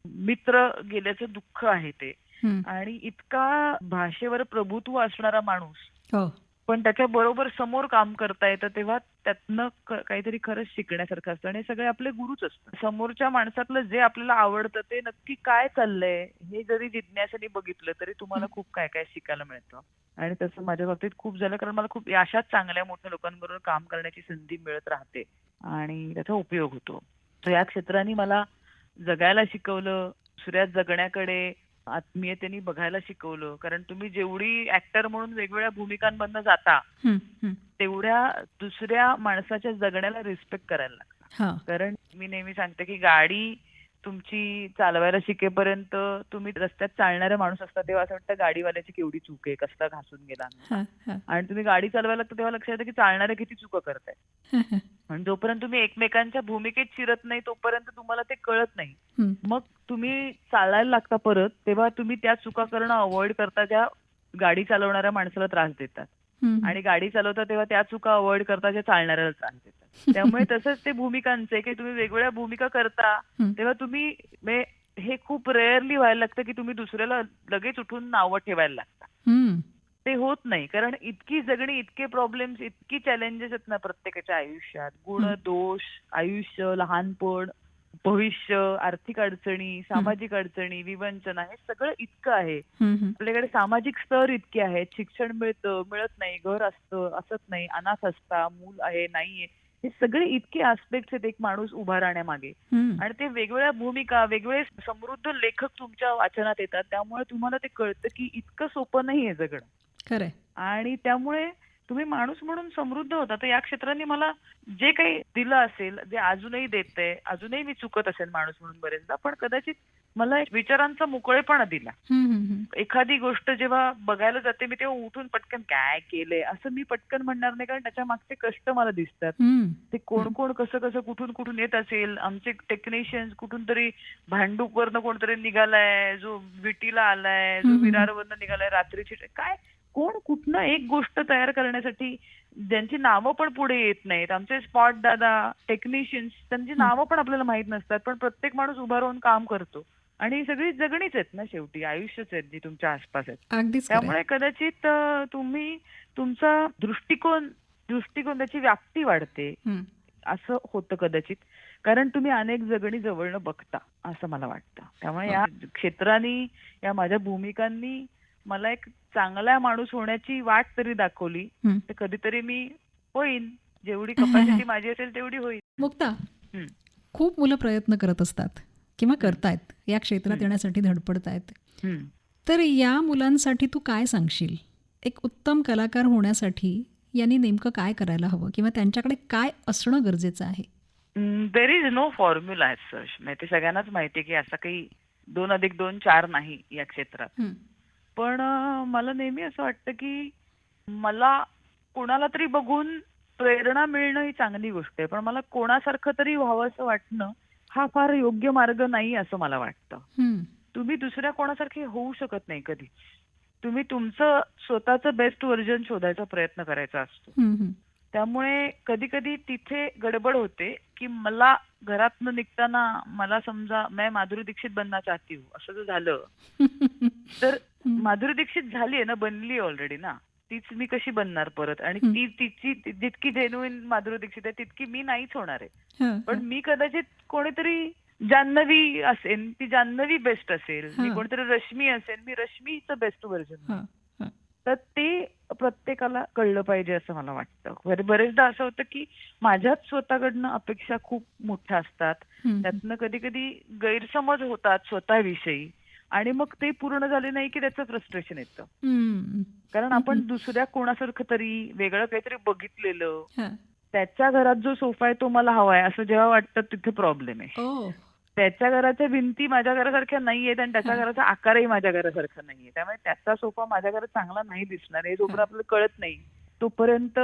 Speaker 2: मित्र गेल्याचं दुःख आहे ते.
Speaker 1: हं.
Speaker 2: आणि इतका भाषेवर प्रभुत्व असणारा माणूस,
Speaker 1: हो.
Speaker 2: पण त्याच्या बरोबर समोर काम करता येतं तेव्हा त्यातनं काहीतरी खरंच शिकण्यासारखं असतं. आणि हे सगळे आपले गुरुच असतात. समोरच्या माणसातलं जे आपल्याला आवडतं ते नक्की काय चाललंय हे जरी जिज्ञासेने बघितलं तरी तुम्हाला खूप काय काय शिकायला मिळतं. आणि तसं माझ्या बाबतीत खूप झालं, कारण मला खूप अशाच चांगल्या मोठ्या लोकांबरोबर काम करण्याची संधी मिळत राहते आणि त्याचा उपयोग होतो. तर या क्षेत्राने मला जगायला शिकवलं, दुसऱ्या जगण्याकडे आत्मीयतेने बघायला शिकवलं. कारण तुम्ही जेवढी ऍक्टर म्हणून वेगवेगळ्या भूमिकांमधनं जाता,
Speaker 1: हं, हं.
Speaker 2: तेवढ्या दुसऱ्या माणसाच्या जगण्याला रिस्पेक्ट करायला लागतं.
Speaker 1: हां.
Speaker 2: कारण मी नेहमी सांगते की गाडी तुमची चालवायला शिकेपर्यंत तुम्ही रस्त्यात चालणारा माणूस असता तेव्हा असं वाटतं गाडीवाल्याची केवढी चूक आहे, कसला घासून गेला अंगाला.
Speaker 1: हां, हां.
Speaker 2: आणि तुम्ही गाडी चालवायला लागता तेव्हा लक्षात येतं की चालणारे किती चुका करताय.
Speaker 1: हं, हं.
Speaker 2: आणि जोपर्यंत तुम्ही एकमेकांच्या भूमिकेत शिरत नाही तोपर्यंत तुम्हाला ते कळत नाही.
Speaker 1: हं.
Speaker 2: मग तुम्ही चालायला लागता परत, तेव्हा तुम्ही त्या चुका करणं अवॉइड करता ज्या गाडी चालवणाऱ्या माणसाला त्रास देतात.
Speaker 1: हं.
Speaker 2: आणि गाडी चालवता तेव्हा त्या चुका अवॉइड करता ज्या चालणाऱ्याला त्रास देतात. त्यामुळे तसंच ते भूमिकांचे, की तुम्ही वेगवेगळ्या भूमिका करता
Speaker 1: हं.
Speaker 2: तेव्हा तुम्ही हे खूप रेअरली व्हायला लागतं की तुम्ही दुसऱ्याला लगेच उठून नावं ठेवायला लागता.
Speaker 1: हम्म.
Speaker 2: ते होत नाही, कारण इतकी जगणी, इतके प्रॉब्लेम्स, इतकी चॅलेंजेस आहेत ना प्रत्येकाच्या आयुष्यात. गुण, दोष, आयुष्य, लहानपण, भविष्य, आर्थिक अडचणी, सामाजिक अडचणी, विवंचना, हे सगळं इतकं आहे. आपल्याकडे सामाजिक स्तर इतके आहेत. शिक्षण मिळतं, मिळत नाही, घर असतं, असत नाही, अनाथ असता, मूल आहे, नाहीये. हे सगळे इतके आस्पेक्ट्स आहेत एक माणूस उभा राहण्यामागे. आणि ते वेगवेगळ्या भूमिका, वेगवेगळे समृद्ध लेखक तुमच्या वाचनात येतात. त्यामुळे तुम्हाला ते कळतं की इतकं सोपं नाहीये जगणं.
Speaker 1: खरंय.
Speaker 2: आणि त्यामुळे तुम्ही माणूस म्हणून समृद्ध होता. तर या क्षेत्राने मला जे काही दिलं असेल, जे अजूनही देतंय, अजूनही मी चुकत असेल माणूस म्हणून बरेचदा, पण कदाचित मला एक विचारांचा मोकळेपणा दिला. एखादी गोष्ट जेव्हा बघायला जाते मी, तेव्हा उठून पटकन काय केलंय असं मी पटकन म्हणणार नाही, कारण त्याच्या मागचे कष्ट मला दिसतात. ते कोण कोण कसं कसं कुठून कुठून येत असेल. आमचे टेक्निशियन्स कुठून तरी भांडूपवरनं कोणतरी निघालाय, जो विटीला आलाय, जो विरारवरनं निघालाय, रात्रीची काय कोण कुठनं एक गोष्ट तयार करण्यासाठी ज्यांची नावं पण पुढे येत नाहीत. आमचे स्पॉट दादा, टेक्निशियन्स, त्यांची नावं पण आपल्याला माहित नसतात, पण प्रत्येक माणूस उभा राहून काम करतो. आणि सगळी जगणीच आहेत ना शेवटी, आयुष्यच आहेत जी तुमच्या आसपास आहेत.
Speaker 1: अगदीच.
Speaker 2: त्यामुळे कदाचित तुम्ही तुमचा दृष्टिकोन त्याची व्याप्ती वाढते असं होतं कदाचित, कारण तुम्ही अनेक जगणी जवळनं बघता असं मला वाटतं. त्यामुळे या क्षेत्रांनी, या माझ्या भूमिकांनी मला एक चांगला माणूस होण्याची वाट तरी दाखवली. तर कधीतरी मी होईन, जेवढी कपॅसिटी माझी असेल तेवढी होईल.
Speaker 1: मुक्ता, खूप मुलं प्रयत्न करत असतात किंवा करतायत, या क्षेत्रात येण्यासाठी धडपडतायत. तर या मुलांसाठी तू काय सांगशील? एक उत्तम कलाकार होण्यासाठी यांनी नेमकं काय करायला हवं किंवा त्यांच्याकडे काय असणं गरजेचं आहे?
Speaker 2: There is no formula as such. ते सगळ्यांनाच माहिती आहे की असं काही 2+2 4 नाही या क्षेत्रात. पण मला नेहमी असं वाटतं की मला कोणाला तरी बघून प्रेरणा मिळणं ही चांगली गोष्ट आहे, पण मला कोणासारखं तरी व्हावं असं वाटणं हा फार योग्य मार्ग नाही असं मला वाटतं. तुम्ही दुसऱ्या कोणासारखे होऊ शकत नाही कधी. तुम्ही तुमचं स्वतःचं बेस्ट व्हर्जन शोधायचा प्रयत्न करायचा असतो. त्यामुळे कधी कधी तिथे गडबड होते की मला घरातनं निघताना मला समजा मैं माधुरी दीक्षित बनना चाहती हूँ असं जर झालं तर माधुरी दीक्षित झाली आहे ना, बनली ऑलरेडी ना, तीच मी कशी बनणार परत? आणि ती तिची जितकी जेन्युइन माधुरी दीक्षित आहे तितकी मी नाहीच होणार आहे. पण मी कदाचित कोणीतरी जान्हवी असेल, ती जान्हवी बेस्ट असेल. मी कोणीतरी रश्मी असेल, मी रश्मीचं बेस्ट व्हर्जन. तर ते प्रत्येकाला कळलं पाहिजे असं मला वाटतं. बरेचदा असं होतं की माझ्याच स्वतःकडनं अपेक्षा खूप मोठ्या असतात, त्यातनं कधी कधी गैरसमज होतात स्वतःविषयी, आणि मग ते पूर्ण झाले नाही की त्याचं फ्रस्ट्रेशन येतं. कारण आपण दुसऱ्या कोणासारखं तरी वेगळं काहीतरी बघितलेलं, त्याच्या घरात जो सोफा आहे तो मला हवाय असं जेव्हा वाटतं तिथे प्रॉब्लेम आहे. त्याच्या घराच्या भिंती माझ्या घरासारख्या नाहीयेत आणि त्याच्या घराचा आकारही माझ्या घरासारखा नाहीये, त्यामुळे त्याचा सोफा माझ्या घरात चांगला नाही दिसणार. हे जोपर्यंत आपल्याला कळत नाही तोपर्यंत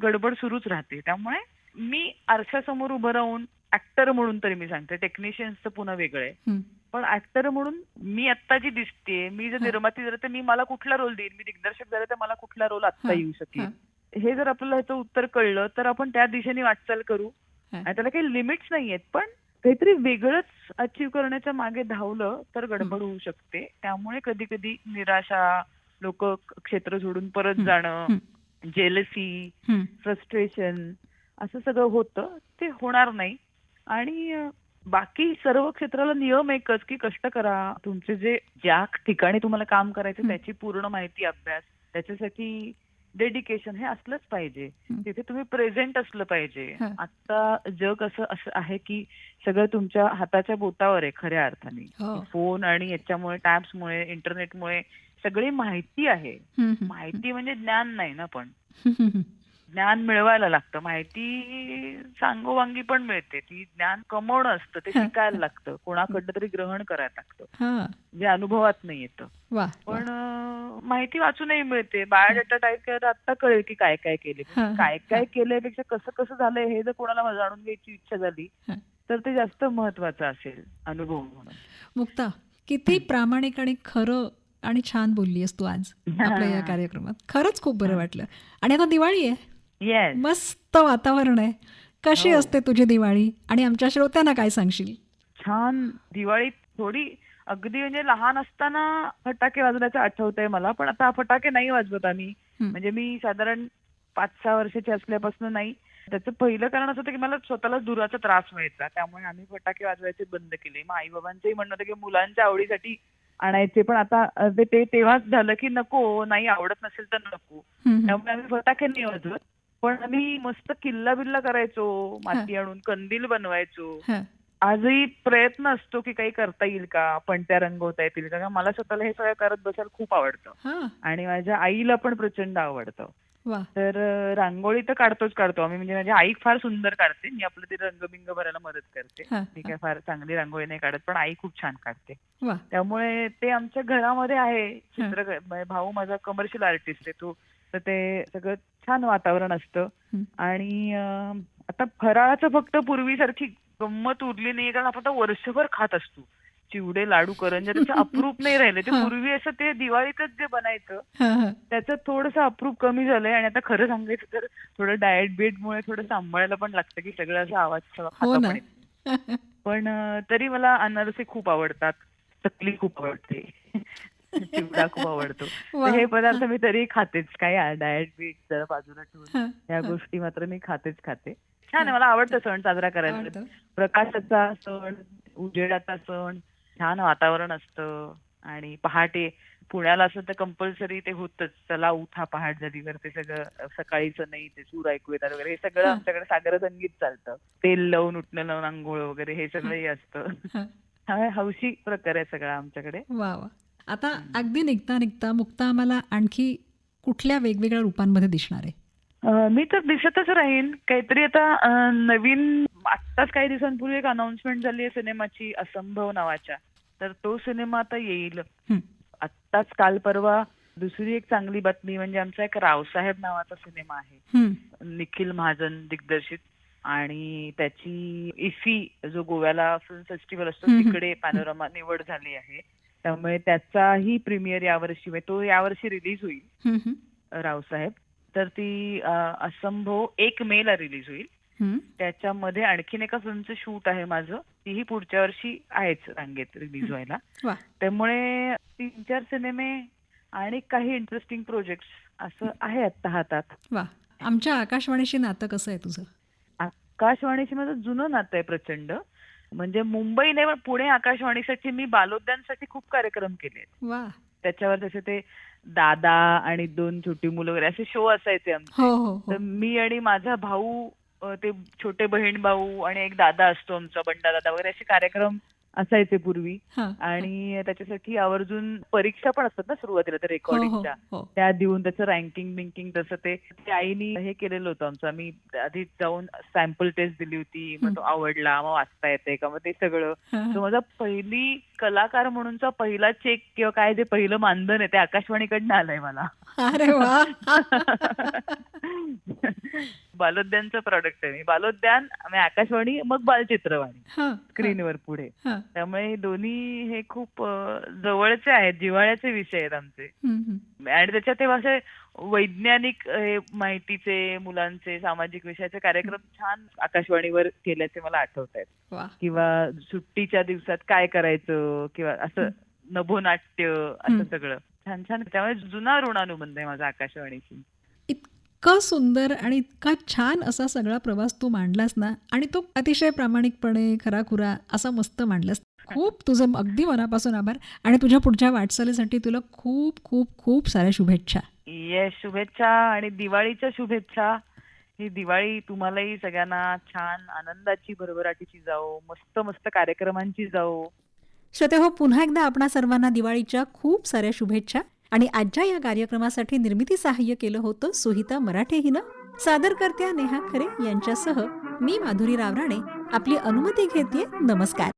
Speaker 2: गडबड सुरूच राहते. त्यामुळे मी आरशासमोर उभं राहून ऍक्टर म्हणून तरी मी सांगते, टेक्निशियन्सचं पुन्हा वेगळं आहे, पण ऍक्टर म्हणून मी आत्ता जी दिसते, मी जर निर्माती झाले तर मी मला कुठला रोल देईन, मी दिग्दर्शक झाले तर मला कुठला रोल आत्ता येऊ शकेल, हे जर आपल्याला ह्याचं उत्तर कळलं तर आपण त्या दिशेने वाटचाल करू. आणि त्याला काही लिमिट्स नाहीयेत, पण काहीतरी वेगळंच अचीव्ह करण्याच्या मागे धावलं तर गडबड होऊ शकते. त्यामुळे कधी कधी निराशा, लोक क्षेत्र सोडून परत जाणं, जेलसी, फ्रस्ट्रेशन असं सगळं होतं. ते होणार नाही. आणि बाकी सर्व क्षेत्राला नियम एकच की कष्ट करा. तुमचे ज्या ठिकाणी तुम्हाला काम करायचं त्याची पूर्ण माहिती, अभ्यास, त्याच्यासाठी डेडिकेशन हे असलंच पाहिजे. तिथे तुम्ही प्रेझेंट असलं पाहिजे. आता जग असं आहे की सगळं तुमच्या हाताच्या बोटावर आहे खऱ्या अर्थाने. फोन आणि याच्यामुळे, टॅब्समुळे, इंटरनेटमुळे सगळी माहिती आहे. माहिती म्हणजे ज्ञान नाही ना, पण ज्ञान मिळवायला लागतं. माहिती सांगोवांगी पण मिळते, ती ज्ञान कमवणं असतं, ते शिकायला लागतं, कोणाकडनं तरी ग्रहण करायला लागतं, जे अनुभवात नाही येतं. पण माहिती वाचूनही मिळते. बायोडेटा टाईप केला तर आता कळेल की काय काय केले. काय काय केल्यापेक्षा कसं कसं झालंय हे जर कोणाला जाणून घ्यायची इच्छा झाली तर ते जास्त महत्वाचं असेल अनुभव म्हणून.
Speaker 1: मुक्ता, किती प्रामाणिक आणि खरं आणि छान बोललीस तू आज आपल्या या कार्यक्रमात. खरंच खूप बरं वाटलं. आणि आता दिवाळी आहे, मस्त वातावरण आहे. कशी असते तुझी दिवाळी आणि आमच्या श्रोत्यांना काय सांगशील?
Speaker 2: छान. दिवाळीत थोडी अगदी म्हणजे लहान असताना फटाके वाजवण्याचं आठवतंय मला, पण आता फटाके नाही वाजवत आम्ही. म्हणजे मी साधारण 5-6 वर्षाची असल्यापासून नाही. त्याचं पहिलं कारण असं होतं की मला स्वतःला धुराचा त्रास व्हायचा, त्यामुळे आम्ही फटाके वाजवायचे बंद केले. मग आई बाबांचंही म्हणणं होतं की मुलांच्या आवडीसाठी आणायचे, पण आता ते तेव्हाच झालं की नको, नाही आवडत नसेल तर नको. त्यामुळे आम्ही फटाके नाही वाजवत, पण आम्ही मस्त किल्ला बिल्ला करायचो, माती आणून कंदील बनवायचो. आजही प्रयत्न असतो की काही करता येईल का, पणत्या रंगवता येतील का. मला स्वतःला हे सगळं करत बसायला खूप आवडतं आणि माझ्या आईला पण प्रचंड आवडतं. तर रांगोळी तर काढतो आम्ही. म्हणजे माझी आई फार सुंदर काढते, मी आपलं ते रंगबिंग भरायला मदत करते. मी काय फार चांगली रांगोळी नाही काढत, पण आई खूप छान काढते. त्यामुळे ते आमच्या घरामध्ये आहे. भाऊ माझा कमर्शियल आर्टिस्ट आहे तो, तर ते सगळं छान वातावरण असतं. आणि आता फराळाचं फक्त पूर्वीसारखी गंमत उरली नाही, कारण आपण आता वर्षभर खात असतो. चिवडे, लाडू, करंज्या त्याचं अप्रूप नाही राहिले. ते पूर्वी असं ते दिवाळीतच जे बनायचं त्याचं थोडंसं अप्रूप कमी झालंय. आणि आता खरं सांगायचं तर थोडं डाएट बीटमुळे थोडं सांभाळायला पण लागतं की सगळं असं आवाज खाता पण येत नाही. पण तरी मला अनारसे खूप आवडतात, चकली खूप आवडते, चिवडा खूप आवडतो. हे पदार्थ मी तरी खातेच. काय डाएट बीट जरा बाजूला ठेवून या गोष्टी मात्र मी खाते. छान आहे, मला आवडतं सण साजरा करायला. प्रकाशाचा सण, उजेडाचा सण, छान वातावरण असतं. आणि पहाटे पुण्याला असं तर कंपल्सरी ते होतच, चला उठा पहाट झाली तर ते सगळं सकाळीचं नाही, ते सूर ऐकू येतात वगैरे, हे सगळं आमच्याकडे सागर संगीत चालतं. तेल लावून उठणं लावून आंघोळ वगैरे हे सगळंही असतं. हौशी प्रकार आहे सगळा आमच्याकडे.
Speaker 1: वा वा. आता अगदी निघता मुक्ता आम्हाला आणखी कुठल्या वेगवेगळ्या रूपांमध्ये दिसणार आहे?
Speaker 2: मी तर दिसतच राहीन काहीतरी. आता नवीन आत्ताच काही दिवसांपूर्वी एक अनाउन्समेंट झाली आहे सिनेमाची, असंभव नावाच्या. तर तो सिनेमा आता येईल. आत्ताच काल परवा दुसरी एक चांगली बातमी म्हणजे आमचा एक रावसाहेब नावाचा सिनेमा आहे, निखिल महाजन दिग्दर्शित. आणि त्याची इफी जो गोव्याला फिल्म फेस्टिवल असतो तिकडे पॅनोरमा निवड झाली आहे. त्यामुळे त्याचाही प्रीमियर यावर्षी, तो यावर्षी रिलीज होईल रावसाहेब. तर ती असंभव 1 मेला रिलीज होईल. त्याच्यामध्ये आणखीन एका फिल्मचं शूट आहे माझं, तीही पुढच्या वर्षी आहेच रांगेत रिलीज व्हायला. त्यामुळे 3-4 सिनेमे आणि काही इंटरेस्टिंग प्रोजेक्ट असं आहे आता हातात.
Speaker 1: वा. आमच्या आकाशवाणीशी नातं कसं आहे तुझं?
Speaker 2: आकाशवाणीशी माझं जुनं नातं आहे प्रचंड. म्हणजे मुंबई नाही पण पुणे आकाशवाणीसाठी मी बालोद्यानसाठी खूप कार्यक्रम केले. त्याच्यावर तसे ते दादा आणि 2 छोटी मुलं वगैरे असे शो असायचे आमचे. तर मी आणि माझा भाऊ, ते छोटे बहीण भाऊ आणि एक दादा असतो आमचा, बंडा दादा वगैरे, असे कार्यक्रम असायचे पूर्वी. आणि त्याच्यासाठी आवर्जून परीक्षा पण असतात ना सुरुवातीला तर रेकॉर्डिंगच्या, त्या देऊन त्याचं रँकिंग बिंकिंग तसं ते आईनी हे केलेलं होतं आमचं. आम्ही आधी जाऊन सॅम्पल टेस्ट दिली होती, मग तो आवडला, मग वाचता येते का, मग ते सगळं. तो माझा पहिली कलाकार म्हणूनचा पहिला चेक किंवा काय जे पहिलं मानधन आहे ते आकाशवाणीकडनं आलंय मला.
Speaker 1: अरे वा.
Speaker 2: बालोद्यानचं प्रॉडक्ट आहे मी. बालोद्यान, आकाशवाणी, मग बालचित्रवाणी स्क्रीनवर पुढे. त्यामुळे दोन्ही हे खूप जवळचे आहेत, जिव्हाळ्याचे विषय आहेत आमचे. आणि त्याच्यात ते असे वैज्ञानिक माहितीचे, मुलांचे, सामाजिक विषयाचे कार्यक्रम छान आकाशवाणीवर केल्याचे मला आठवत आहेत. किंवा सुट्टीच्या दिवसात काय करायचं, किंवा असं नभोनाट्य, असं सगळं छान छान. त्यामुळे जुना ऋणानुबंध आहे माझा आकाशवाणीशी.
Speaker 1: इतकं सुंदर आणि इतका छान असा सगळा प्रवास तू मांडलास ना, आणि तो अतिशय प्रामाणिकपणे खराखुरा असा मस्त मांडलास. खूप तुझं अगदी मनापासून आभार. आणि तुझ्या पुढच्या वाटचालीसाठी तुला खूप खूप खूप साऱ्या शुभेच्छा.
Speaker 2: शुभेच्छा आणि दिवाळीच्या शुभेच्छा. ही दिवाळी तुम्हालाही सगळ्यांना छान आनंदाची, भरभराटीची जाओ, मस्त मस्त कार्यक्रमांची जाओ.
Speaker 1: श्रोते, पुन्हा एकदा आपणा सर्वांना दिवाळीच्या खूप साऱ्या शुभेच्छा. आणि आजच्या या कार्यक्रमासाठी निर्मिती सहाय्य केलं होतं सुहिता मराठे हिनं. सादरकर्त्या नेहा खरे यांच्यासह मी माधुरी रावराणे आपली अनुमती घेते. नमस्कार.